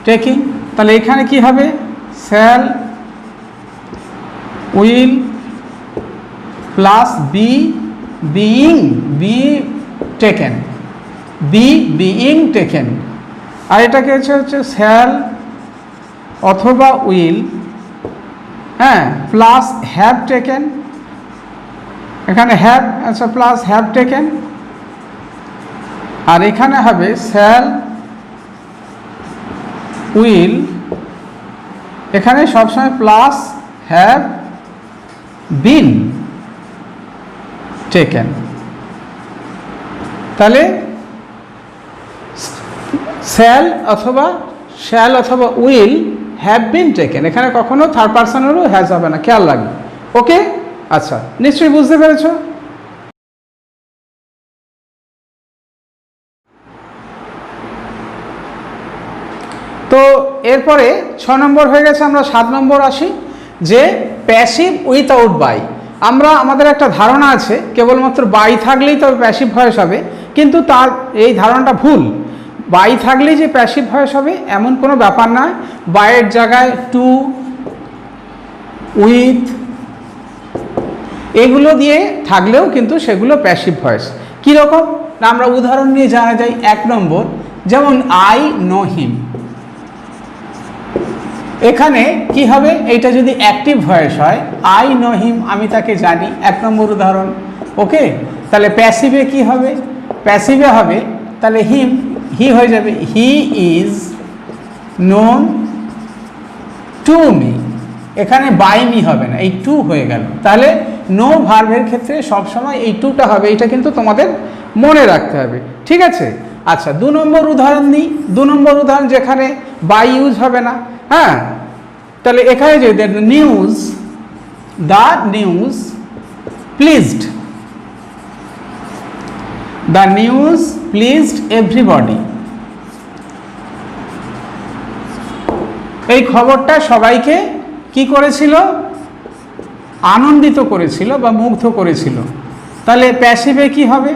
টেকিং। তাহলে এখানে কি হবে? Shall will plus be being, be taken, be being taken. আর এটাকে হচ্ছে শ্যাল অথবা উইল, হ্যাঁ, প্লাস হ্যাভ টেকেন, এখানে হ্যাভ, আচ্ছা, প্লাস হ্যাভ টেকেন। আর এখানে হবে শ্যাল উইল, এখানে সবসময় প্লাস হ্যাভ বিন টেকেন। তাহলে শ্যাল অথবা উইল হ্যাভ বিন টেকেন, এখানে কখনো থার্ড পার্সনেরও হ্যাজ হবে না, খেয়াল রাখবে। ওকে, আচ্ছা, নিশ্চয়ই বুঝতে পেরেছ। তো এরপরে 6 নম্বর হয়ে গেছে, আমরা 7 নম্বর আসি, যে প্যাসিভ উইথআউট বাই। আমাদের একটা ধারণা আছে কেবলমাত্র বাই থাকলেই তবে প্যাসিভ ভয়েস হবে, কিন্তু তার এই ধারণাটা ভুল। বাই থাকলেই যে প্যাসিভ ভয়েস হবে এমন কোনো ব্যাপার নয়। বাইয়ের জায়গায় টু, উইথ এগুলো দিয়ে থাকলেও কিন্তু সেগুলো প্যাসিভ ভয়েস। কীরকম না, আমরা উদাহরণ নিয়ে জানা যায়। 1 নম্বর, যেমন আই নো হিম, এখানে কি হবে? এইটা যদি অ্যাক্টিভ ভয়েস হয়, আই নো হিম, আমি তাকে জানি, 1 নম্বর উদাহরণ। ওকে, তাহলে প্যাসিভে কি হবে? প্যাসিভে হবে তাহলে হিম, হি হয়ে যাবে he is known to me, এখানে বাই মি হবে না, এই টু হয়ে গেল। তাহলে নো ভার্বের ক্ষেত্রে সবসময় এই টুটা হবে, এটা কিন্তু তোমাদের মনে রাখতে হবে, ঠিক আছে? আচ্ছা, 2 নম্বর উদাহরণ নিই। 2 নম্বর উদাহরণ যেখানে বাই ইউজ হবে না, হ্যাঁ, তাহলে এখানে যে the news pleased, the news pleased everybody, এই খবরটা সবাইকে কি করেছিল? আনন্দিত করেছিল বা মুগ্ধ করেছিল। তাহলে প্যাসিভে কি হবে?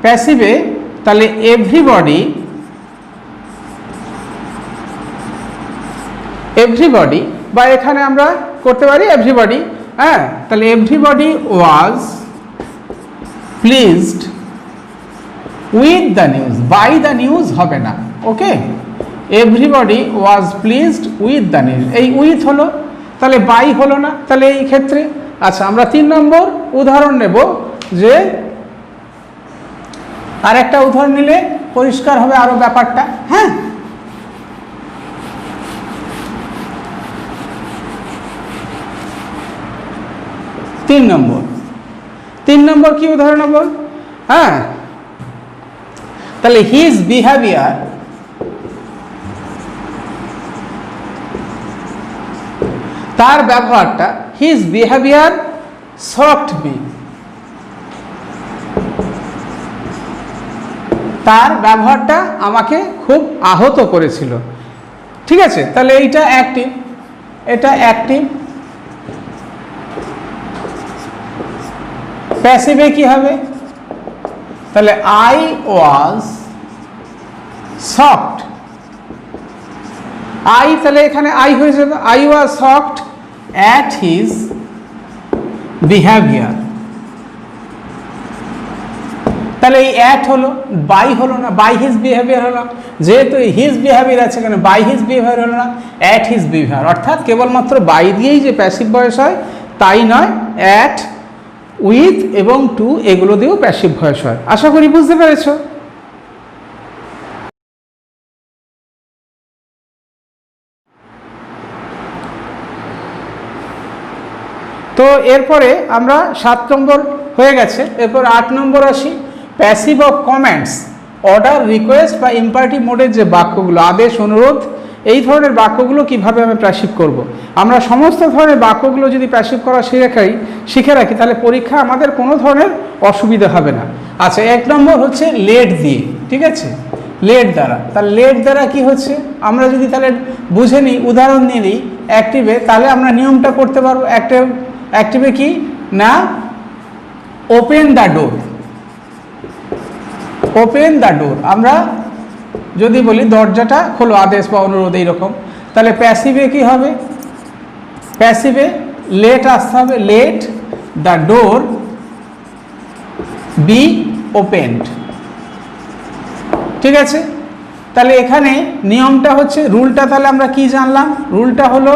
প্যাসিভে তাহলে এভরিবডি বা এখানে আমরা করতে পারি এভরিবডি, হ্যাঁ, তাহলে everybody was pleased with the news, by the news হবে না। Okay, everybody was pleased with the news, এই উইথ হলো, তাহলে বাই হলো না, তাহলে এই ক্ষেত্রে। আচ্ছা, আমরা 3 নম্বর উদাহরণ নেব, যে আর একটা উদাহরণ নিলে পরিষ্কার হবে আরো ব্যাপারটা, হ্যাঁ। তিন নম্বর কি উদাহরণ নেব? হ্যাঁ, তাহলে হিজ বিহেভিয়ার, তার ব্যবহারটা, হিজ বিহেভিয়ার শকড মি, তার ব্যবহারটা আমাকে খুব আহত করেছিল, ঠিক আছে? তাহলে এইটা অ্যাক্টিভ, এটা অ্যাক্টিভ। প্যাসিভে কি হবে? তাহলে আই ওয়াজ শকড, আই, তাহলে এখানে আই হয়ে যাবে, I was shocked at his behaviour. তাহলে এই অ্যাট হলো, বাই হলো না, বাই হিজ বিহেভিয়ার হলো, যেহেতু হিজ বিহেভিয়ার আছে এখানে, বাই হিজ বিহেভিয়ার হলো না, অ্যাট হিজ বিহেভিয়ার। অর্থাৎ কেবলমাত্র বাই দিয়েই যে প্যাসিভ ভয়েস হয় তাই নয়, অ্যাট, উইথ এবং টু এগুলো দিয়েও প্যাসিভ ভয়েস হয়। আশা করি বুঝতে পেরেছ। তো এরপরে আমরা 7 নম্বর হয়ে গেছে, এরপর 8 নম্বর আসি। Passive of comments, order, request বা ইম্পারেটিভ মোডের যে বাক্যগুলো, আদেশ, অনুরোধ, এই ধরনের বাক্যগুলো কিভাবে আমি প্যাসিভ করব। আমরা সমস্ত ধরনের বাক্যগুলো যদি প্যাসিভ করা শিখে রাখি তাহলে পরীক্ষা আমাদের কোনো ধরনের অসুবিধা হবে না। আচ্ছা, 1 নম্বর হচ্ছে লেট দিয়ে, ঠিক আছে? লেট দ্বারা। তাহলে লেট দ্বারা কি হচ্ছে, আমরা যদি তাহলে বুঝে নিই, উদাহরণ নিয়ে নিই অ্যাক্টিভে, তাহলে আমরা নিয়মটা করতে পারবো। অ্যাক্টিভে কি না, open the door, open the door. আমরা যদি বলি দরজাটা খোলো, আদেশ বা অনুরোধ এইরকম, তাহলে প্যাসিভে কি হবে, প্যাসিভে লেট আসতে হবে, let the door be opened. ঠিক আছে, তাহলে এখানে নিয়মটা হচ্ছে, রুলটা তাহলে আমরা কি জানলাম, রুলটা হলো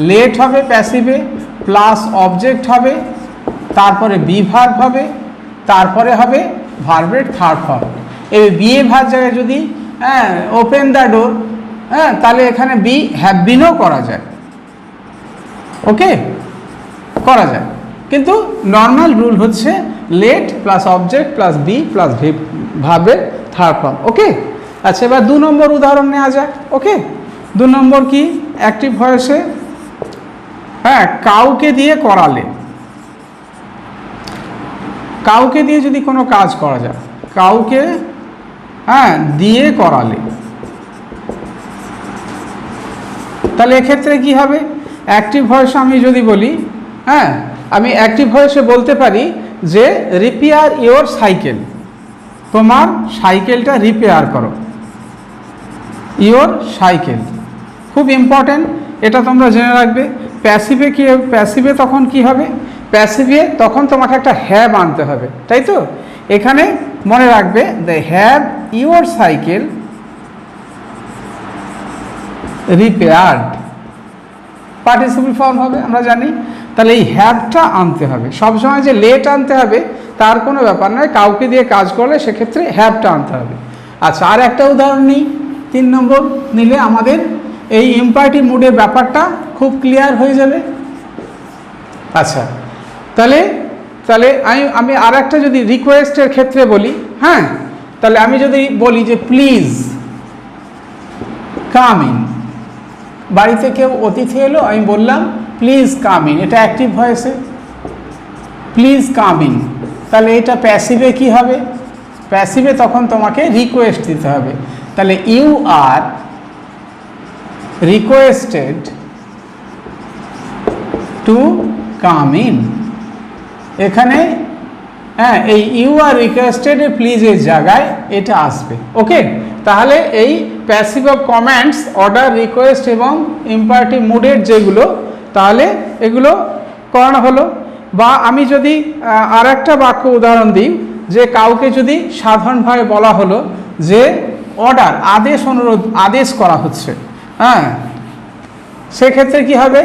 লেট হবে প্যাসিভে, প্লাস অবজেক্ট হবে, তারপরে বি ভার্ব হবে, তারপরে হবে ভার্বের থার্ড ফর্ম। এই বি এ ভার্ব জায়গায় যদি ওপেন দ্য ডোর, তাহলে এখানে বি হ্যাভ বিনও করা যায়, ওকে, করা যায়। কিন্তু নর্মাল রুল হচ্ছে let plus object plus be plus ভার্বের থার্ড ফর্ম, ওকে। আচ্ছা, এবার 2 নম্বর উদাহরণ নেওয়া যাক, ওকে। 2 নম্বর কি, অ্যাক্টিভ ভয়েসে কাউকে দিয়ে করালে, কাউকে দিয়ে যদি কোনো কাজ করা যায়, কাউকে দিয়ে করালে, তাহলে এক্ষেত্রে কি হবে, অ্যাক্টিভ ভয়েসে আমি যদি বলি, আমি অ্যাক্টিভ ভয়েসে বলতে পারি যে রিপেয়ার ইওর সাইকেল, তোমার সাইকেলটা রিপেয়ার করো, ইওর সাইকেল, খুব ইম্পর্টেন্ট, এটা তোমরা জেনে রাখবে। প্যাসিভে কি, প্যাসিভে তখন কি হবে, প্যাসিভে তখন তোমাকে একটা হ্যাভ আনতে হবে, তাই তো। এখানে মনে রাখবে the have your cycle repaired, participle form হবে, আমরা জানি। তাহলে এই হ্যাভটা আনতে হবে, সবসময় যে লেট আনতে হবে তার কোনো ব্যাপার নয়, কাউকে দিয়ে কাজ করলে সেক্ষেত্রে হ্যাভটা আনতে হবে। আচ্ছা, আর একটা উদাহরণ নিই, 3 নম্বর নিলে আমাদের এই ইম্পারেটিভ মুডের ব্যাপারটা খুব ক্লিয়ার হয়ে যাবে। আচ্ছা, তাহলে আমি আর একটা যদি রিকোয়েস্টের ক্ষেত্রে বলি, তাহলে আমি যদি বলি যে প্লিজ কাম ইন, বাড়িতে কেউ অতিথি এলো, আমি বললাম প্লিজ কাম ইন, এটা অ্যাক্টিভ ভয়েসে, প্লিজ কাম ইন। তাহলে এটা প্যাসিভে কি হবে, প্যাসিভে তখন তোমাকে রিকোয়েস্ট দিতে হবে, তাহলে you are requested to come in. এখানে এই ইউ আর রিকোয়েস্টেড প্লিজের জায়গায় এটা আসবে, ওকে। তাহলে এই passive of commands, order, request এবং ইম্পারেটিভ মুডের যেগুলো, তাহলে এগুলো করানো হলো। বা আমি যদি আর একটা বাক্য উদাহরণ দিই, যে কাউকে যদি সাধারণভাবে বলা হলো যে অর্ডার, আদেশ, অনুরোধ, আদেশ করা হচ্ছে, সেক্ষেত্রে কি হবে,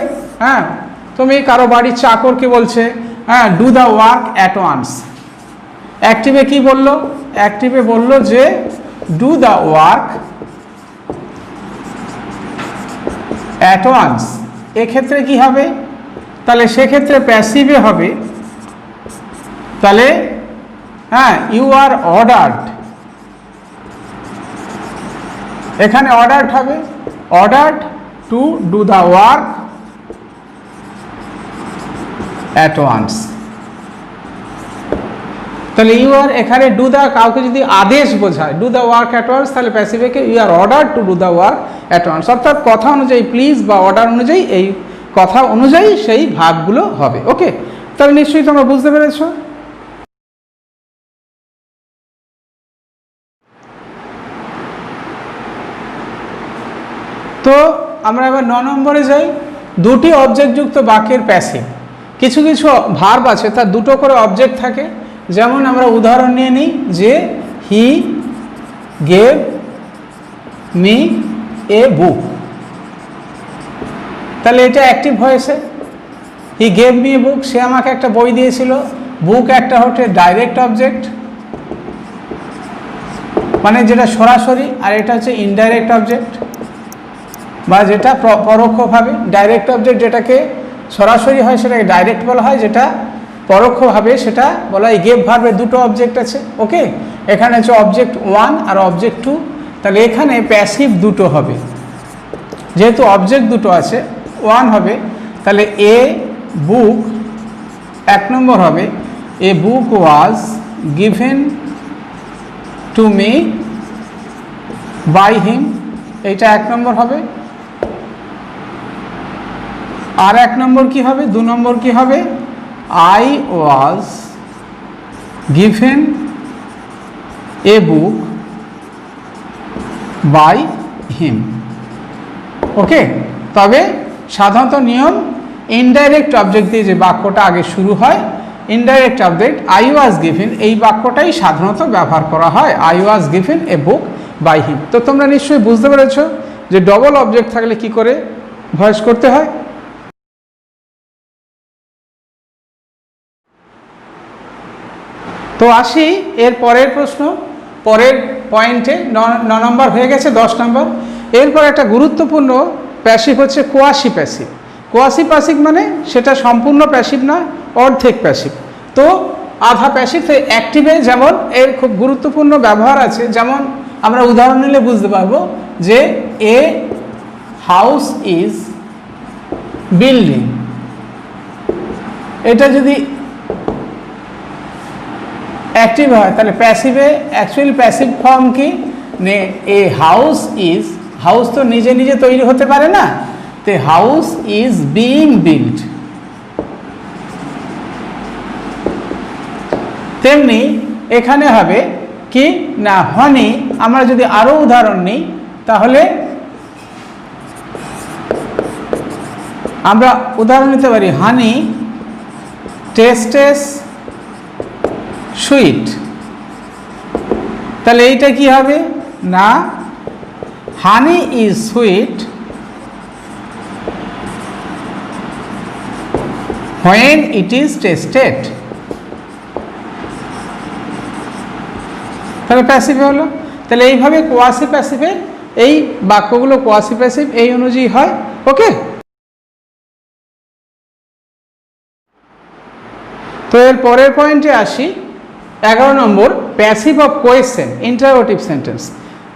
তুমি কারো বাড়ির চাকরকে বলছে do the work at once. অ্যাক্টিভে কি বললো, অ্যাক্টিভে বললো যে do the work at once. এক্ষেত্রে কি হবে, তাহলে সেক্ষেত্রে প্যাসিভে হবে, তাহলে ইউ আর অর্ডার্ড, এখানে অর্ডার্ড হবে, ordered to do the work at once. তাহলে ইউ আর, এখানে ডু দ্য কাউকে যদি আদেশ বোঝায়, do the work at once, তাহলে প্যাসিভেকে you are order to do the work at once, অর্থাৎ কথা অনুযায়ী, প্লিজ বা অর্ডার অনুযায়ী, এই কথা অনুযায়ী সেই ভাবগুলো হবে, ওকে। তাহলে নিশ্চয়ই তোমরা বুঝতে পেরেছ। তো আমরা এবার 9 নম্বরে যাই, 2টি অবজেক্টযুক্ত বাক্যের প্যাসিভ। কিছু কিছু ভার্ব আছে তার 2টো করে অবজেক্ট থাকে, যেমন আমরা উদাহরণ নিয়ে নিই যে হি গেভ মি এ বুক, তাহলে এটা অ্যাক্টিভ ভয়েসে, he gave me a book, সে আমাকে একটা বই দিয়েছিল। বুক একটা হচ্ছে ডাইরেক্ট অবজেক্ট, মানে যেটা সরাসরি, আর এটা হচ্ছে ইনডাইরেক্ট অবজেক্ট, বা যেটা পরোক্ষভাবে। ডাইরেক্ট অবজেক্ট যেটাকে সরাসরি হয় সেটাকে ডাইরেক্ট বলা হয়, যেটা পরোক্ষভাবে সেটা বলা হয় গেভ ভার্বের 2টো অবজেক্ট আছে, ওকে। এখানে হচ্ছে অবজেক্ট 1 আর অবজেক্ট 2, তাহলে এখানে প্যাসিভ 2টো হবে, যেহেতু অবজেক্ট 2টো আছে, 1 হবে, তাহলে এ বুক 1 নম্বর হবে, a book was given to me by him, এইটা 1 নম্বর হবে। আর 1 নম্বর কি হবে, 2 নম্বর কি হবে, I was given a book by him. Okay, তবে সাধারণত নিয়ম ইনডাইরেক্ট অবজেক্ট দিয়ে যে বাক্যটা আগে শুরু হয়, indirect object I was given, এই বাক্যটাই সাধারণত ব্যবহার করা হয়, I was given a book by him. তো তোমরা নিশ্চয়ই বুঝতে পেরেছ যে ডবল অবজেক্ট থাকলে কি করে ভয়েস করতে হয়। তো আসি এর পরের প্রশ্ন, পরের পয়েন্টে 9 নম্বর হয়ে গেছে, 10 নম্বর। এরপর একটা গুরুত্বপূর্ণ প্যাসিভ হচ্ছে কোয়াসি প্যাসিভ। কোয়াসি প্যাসিভ মানে সেটা সম্পূর্ণ প্যাসিভ না, অর্ধেক প্যাসিভ। তো আধা প্যাসিভ অ্যাক্টিভে যেমন এর খুব গুরুত্বপূর্ণ ব্যবহার আছে, যেমন আমরা উদাহরণ নিলে বুঝতে পারবো যে এ হাউস ইজ বিল্ডিং, এটা যদি অ্যাক্টিভ হয় তাহলে প্যাসিভে অ্যাকচুয়ালি প্যাসিভ ফর্ম কি, নে এ হাউস ইজ, হাউস তো নিজে নিজে তৈরি হতে পারে না, তো হাউস ইজ বিইং বিল্ড। তেমনি এখানে হবে কি না হনি, আমরা যদি আরো উদাহরণ নিই তাহলে আমরা উদাহরণ নিতে পারি হানি টেস্টেস সুইট, তাহলে এইটা কি হবে না হানি is sweet when it is tasted, তাহলে প্যাসিভ হলো। তাহলে এইভাবে কোয়াসি প্যাসিভে এই বাক্যগুলো কোয়াসি প্যাসিভ এই অনুযায়ী হয়। ওকে, তো এর পরের পয়েন্টে আসি, 11 number passive of question interrogative sentence.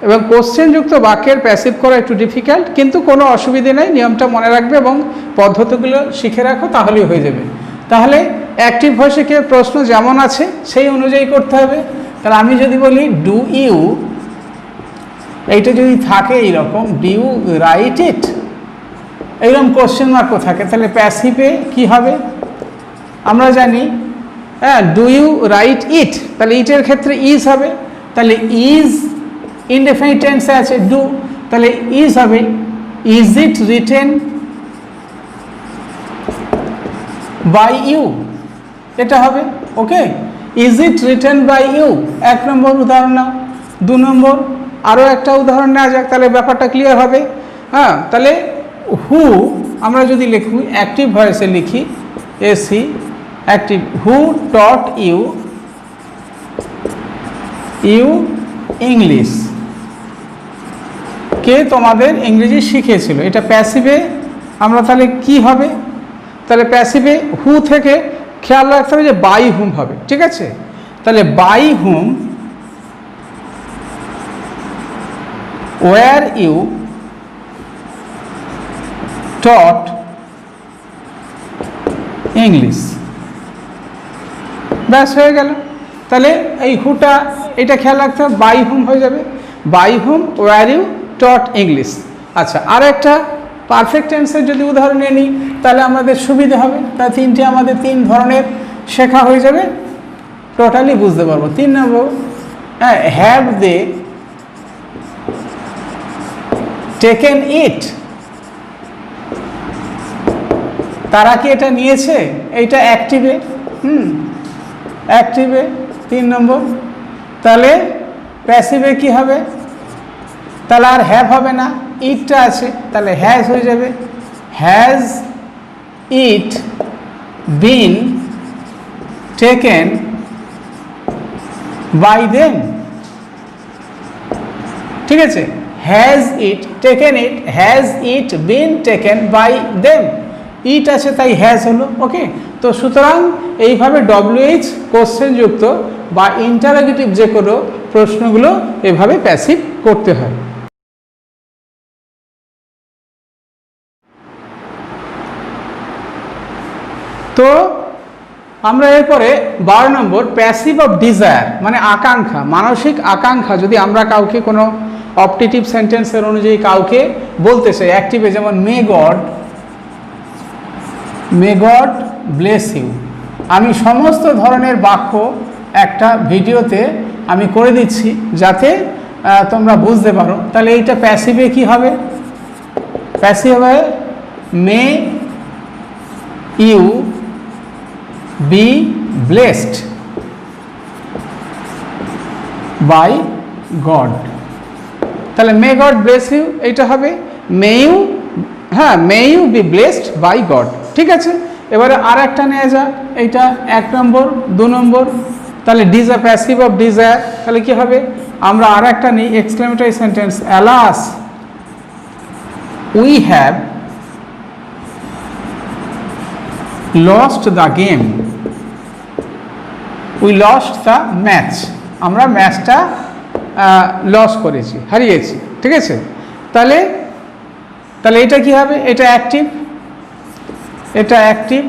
এবং কোশ্চেনযুক্ত বাক্যের প্যাসিভ করা একটু ডিফিকাল্ট, কিন্তু কোনো অসুবিধে নেই, নিয়মটা মনে রাখবে এবং পদ্ধতিগুলো শিখে রাখো, তাহলেই হয়ে যাবে। তাহলে অ্যাক্টিভ ভয়েসে কে প্রশ্ন যেমন আছে সেই অনুযায়ী করতে হবে। তাহলে আমি যদি বলি ডু ইউ, এইটা যদি থাকে এইরকম ডু ইউ রাইট ইট, এইরকম কোশ্চেন মার্কও থাকে, তাহলে প্যাসিভে কি হবে আমরা জানি, হ্যাঁ ডু ইউ রাইট ইট, তাহলে ইটের ক্ষেত্রে ইজ হবে, তাহলে ইজ ইনডেফিনিট টেন্সে আছে ডু, তাহলে ইজ হবে is it written by you, এটা হবে। Okay, is it written by you 1 number উদাহরণ নাও। 2 নম্বর আরও একটা উদাহরণ নেওয়া যাক, তাহলে ব্যাপারটা ক্লিয়ার হবে। হ্যাঁ, তাহলে হু আমরা যদি লিখি অ্যাক্টিভ ভয়েসে লিখি এসি active, who taught you English, কে তোমাদের ইংরেজি শিখিয়েছিল, এটা প্যাসিভে আমরা তাহলে কি হবে, তাহলে প্যাসিভে হু থেকে খেয়াল রাখতে হবে যে বাই হুম হবে, ঠিক আছে। তাহলে by whom were you taught English, ব্যাস হয়ে গেল। তাহলে এই হুটা এটা খেয়াল রাখতে হবে, বাই হুম হয়ে যাবে, by whom were you taught English. আচ্ছা, আর একটা পারফেক্ট টেন্সের যদি উদাহরণ নিয়ে নিই তাহলে আমাদের সুবিধা হবে, তাই তিনটে আমাদের 3 ধরনের শেখা হয়ে যাবে, টোটালি বুঝতে পারবো। 3 নম্বর, হ্যাঁ হ্যাভ দে টেকেন ইট, তারা কি এটা নিয়েছে, এইটা অ্যাক্টিভে, অ্যাক্টিভে 3 নম্বর। তাহলে প্যাসিভে কি হবে, তাহলে আর হ্যাভ হবে না, ইটটা আছে, তাহলে হ্যাজ হয়ে যাবে, has it been taken by them, ঠিক আছে। Has it taken it, has it been taken by them, it আছে তাই হ্যাজ হলো। ওকে, তো সুতরাং এইভাবে WH কোশ্চেন যুক্ত বা ইন্টারোগেটিভ যে কোনো প্রশ্নগুলো এভাবে প্যাসিভ করতে হয়। তো আমরা এরপরে 12 নম্বর প্যাসিভ অফ ডিজায়ার, মানে আকাঙ্ক্ষা, মানসিক আকাঙ্ক্ষা, যদি আমরা কাউকে কোনো অপটেটিভ সেন্টেন্সের অনুযায়ী কাউকে বলতেছে অ্যাক্টিভে, যেমন মে গড ব্লেস ইউ। আমি সমস্ত ধরনের বাক্য একটা ভিডিওতে আমি করে দিচ্ছি যাতে তোমরা বুঝতে পারো। তাহলে এইটা প্যাসিভে কি হবে? প্যাসিভ হবে may you be blessed by God. তাহলে মে গড ব্লেস ইউ এইটা হবে মে ইউ, হ্যাঁ, may you be blessed by God. ঠিক আছে, এবারে আর একটা নেওয়া যাক, এইটা 1 নম্বর 2 নম্বর। তাহলে ডিজায়ার, প্যাসিভ অফ ডিজায়ার, তাহলে কি হবে? আমরা আর একটা নিই exclamatory sentence, alas we have lost the game, we lost the match, আমরা ম্যাচটা লস করেছি, হারিয়েছি। ঠিক আছে, তাহলে এটা কি হবে? এটা অ্যাক্টিভ, এটা অ্যাক্টিভ।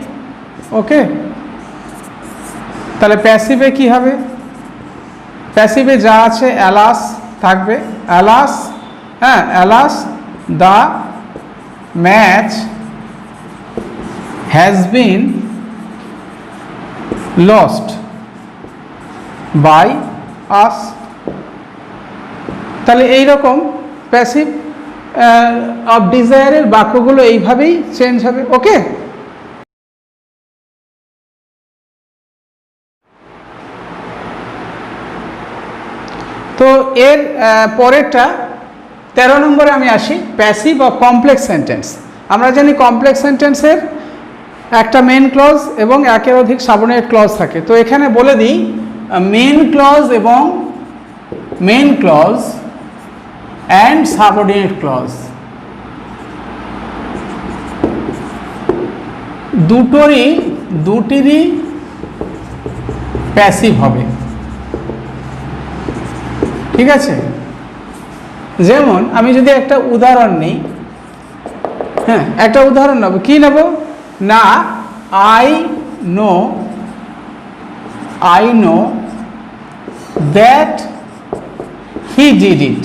ওকে, তাহলে প্যাসিভে কি হবে? প্যাসিভে যা আছে অ্যালাস থাকবে, অ্যালাস, হ্যাঁ, alas the match has been lost by us. তাহলে এইরকম প্যাসিভ অফ ডিজায়ারের বাক্যগুলো এইভাবেই চেঞ্জ হবে। ওকে, তো এর পরেরটা 13 নম্বরে আমি আসি, প্যাসিভ অফ কমপ্লেক্স সেন্টেন্স। আমরা জানি কমপ্লেক্স সেন্টেন্সের একটা মেন ক্লজ এবং একের অধিক সাবঅর্ডিনেট ক্লজ থাকে। তো এখানে বলে দিই মেন ক্লজ এবং main clause and subordinate clause দুটিরই প্যাসিভ হবে। ঠিক আছে, যেমন আমি যদি একটা উদাহরণ নিই, হ্যাঁ, একটা উদাহরণ নেব, কি নেব না, I know that he did it.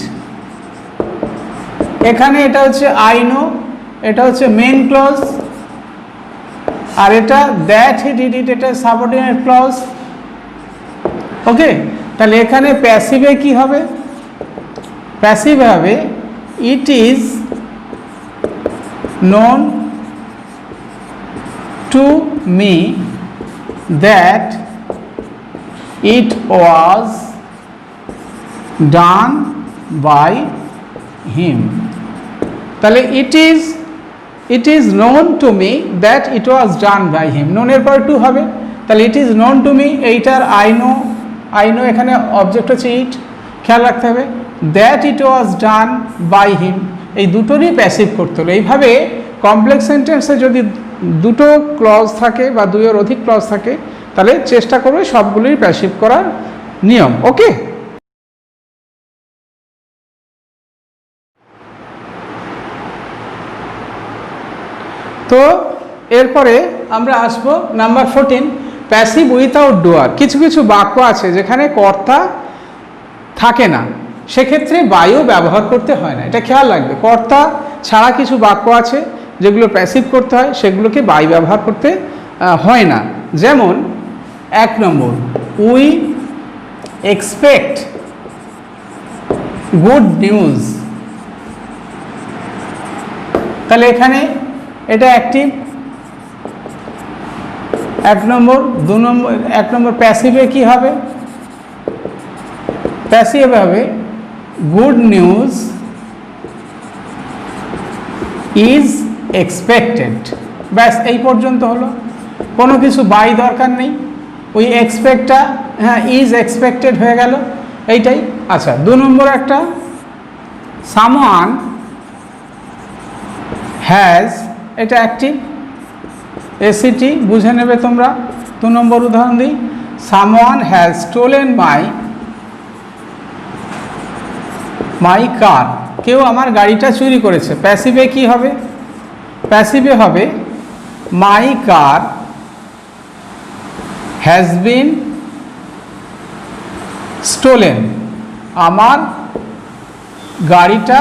এখানে এটা হচ্ছে আই নো, এটা হচ্ছে মেন ক্লজ, আর এটা দ্যাট হি ডিড ইট, এটা সাবঅর্ডিনেট ক্লজ। ওকে, তাহলে এখানে প্যাসিভে কি হবে? প্যাসিভে হবে it is known to me that it was done by him. তাহলে it is known to me that it was done by him, নোনের পর টু হবে। তাহলে it is known to me, এইটার আই নো এখানে অবজেক্ট হচ্ছে it, খেয়াল রাখতে হবে। That it was done by হিম, এই দুটোরই প্যাসিভ করতে হলো। এইভাবে কমপ্লেক্স সেন্টেন্সে যদি দুটো ক্লজ থাকে বা দুইয়ের অধিক ক্লজ থাকে, তাহলে চেষ্টা করবে সবগুলোই প্যাসিভ করার নিয়ম। ওকে, তো এরপরে আমরা আসবো নাম্বার 14, প্যাসিভ উইথাউট ডুয়ার। কিছু কিছু বাক্য আছে যেখানে কর্তা থাকে না, সেক্ষেত্রে বায়ু ব্যবহার করতে হয় না, এটা খেয়াল রাখবে। কর্তা ছাড়া কিছু বাক্য আছে যেগুলো প্যাসিভ করতে হয়, সেগুলোকে বাই ব্যবহার করতে হয় না। যেমন 1 নম্বর, উই এক্সপেক্ট গুড নিউজ। তাহলে এখানে এটা অ্যাক্টিভ। 1 নম্বর 2 নম্বর 1 নম্বর প্যাসিভে কি হবে? প্যাসিভে হবে গুড নিউজ ইজ এক্সপেক্টেড। ব্যাস, এই পর্যন্ত হলো, কোনো কিছু বাই দরকার নেই। ওই এক্সপেক্টটা, হ্যাঁ, ইজ এক্সপেক্টেড হয়ে গেল, এইটাই। আচ্ছা, 2 নম্বর একটা, সামওয়ান হ্যাজ, এটা অ্যাক্টিভ, এসিটি বুঝে নেবে তোমরা। 2 নম্বর উদাহরণ দিই, সামওয়ান হ্যাজ স্টোলেন মাই কার, কেউ আমার গাড়িটা চুরি করেছে। প্যাসিভে কি হবে? প্যাসিভে হবে মাই কার হ্যাজ বিন স্টোলেন, আমার গাড়িটা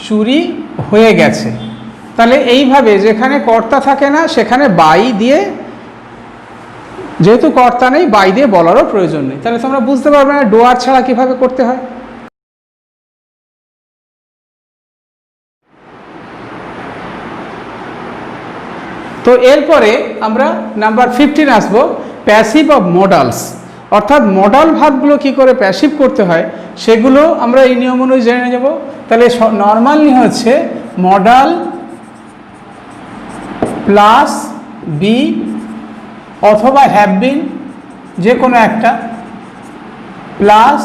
চুরি হয়ে গেছে। তাহলে এইভাবে যেখানে কর্তা থাকে না সেখানে বাই দিয়ে, যেহেতু কর্তা নেই বাই দিয়ে বলারও প্রয়োজন নেই। তাহলে তোমরা বুঝতে পারবে না ডোয়ার ছাড়া কিভাবে করতে হয়। তো এরপরে আমরা নাম্বার 15 আসবো, প্যাসিভ অফ মডালস। অর্থাৎ মডাল ভার্বগুলো কি করে প্যাসিভ করতে হয় সেগুলো আমরা এই নিয়ম অনুযায়ী জেনে যাব। তাহলে নর্মালি হচ্ছে মডাল প্লাস বি অথবা হ্যাভ বিন, যে কোনো একটা, প্লাস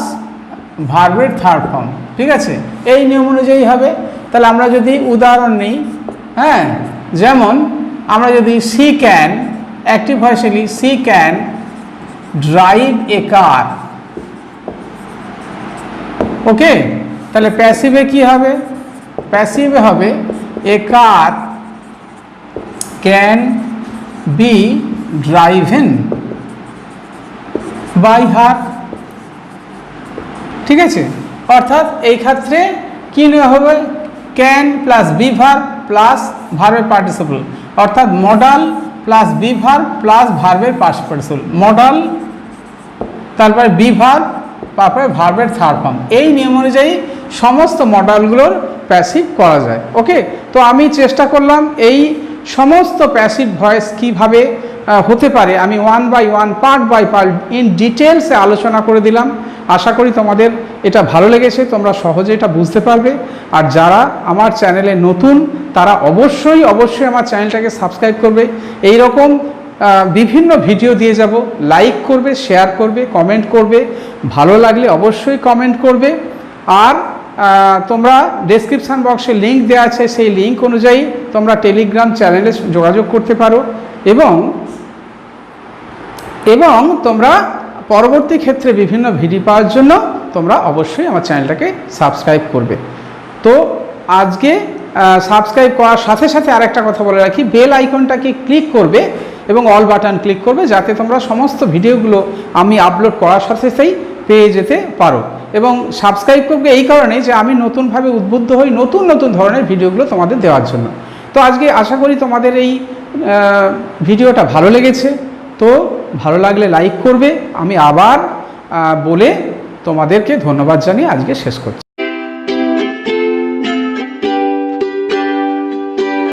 ভার্বের থার্ড ফর্ম। ঠিক আছে, এই নিয়ম অনুযায়ী হবে। তাহলে আমরা যদি উদাহরণ নিই, হ্যাঁ, যেমন আমরা যদি সি ক্যান, অ্যাক্টিভ ভয়েসে লিখি she can drive a car. Okay, তাহলে প্যাসিভে কি হবে? প্যাসিভে হবে a car can be driven by her. ঠিক আছে, অর্থাৎ এই ক্ষেত্রে কি নেওয়া হবে? Can plus be verb plus ভার্বের পার্টিসিপল, অর্থাৎ modal plus be verb plus ভার্বের পার্টিসিপল। মডাল, তারপরে বি ভার্ব, তারপরে ভার্বের থার্ড ফর্ম। এই নিয়ম অনুযায়ী সমস্ত মডালগুলোর প্যাসিভ করা যায়। ওকে, তো আমি চেষ্টা করলাম এই সমস্ত প্যাসিভ ভয়েস কিভাবে হতে পারে আমি one by one, part by part, in ডিটেলসে আলোচনা করে দিলাম। আশা করি তোমাদের এটা ভালো লেগেছে, তোমরা সহজে এটা বুঝতে পারবে। আর যারা আমার চ্যানেলে নতুন তারা অবশ্যই আমার চ্যানেলটাকে সাবস্ক্রাইব করবে। এই রকম বিভিন্ন ভিডিও দিয়ে যাব, লাইক করবে, শেয়ার করবে, কমেন্ট করবে, ভালো লাগলে অবশ্যই কমেন্ট করবে। আর তোমরা ডেসক্রিপশান বক্সে লিঙ্ক দেওয়া আছে, সেই লিঙ্ক অনুযায়ী তোমরা টেলিগ্রাম চ্যানেলে যোগাযোগ করতে পারো এবং তোমরা পরবর্তী ক্ষেত্রে বিভিন্ন ভিডিও পাওয়ার জন্য তোমরা অবশ্যই আমার চ্যানেলটাকে সাবস্ক্রাইব করবে। তো আজকে সাবস্ক্রাইব করার সাথে সাথে আরেকটা কথা বলে রাখি, বেল আইকনটাকে ক্লিক করবে এবং অল বাটন ক্লিক করবে, যাতে তোমরা সমস্ত ভিডিওগুলো আমি আপলোড করার সাথে সাথেই পেয়ে যেতে পারো। এবং সাবস্ক্রাইব করবে এই কারণে যে আমি নতুনভাবে উদ্বুদ্ধ হই নতুন ধরনের ভিডিওগুলো তোমাদের দেওয়ার জন্য। তো আজকে আশা করি তোমাদের এই ভিডিওটা ভালো লেগেছে। তো ভালো লাগলে লাইক করবে। আমি আবার বলে তোমাদেরকে ধন্যবাদ জানিয়ে আজকে শেষ করছি।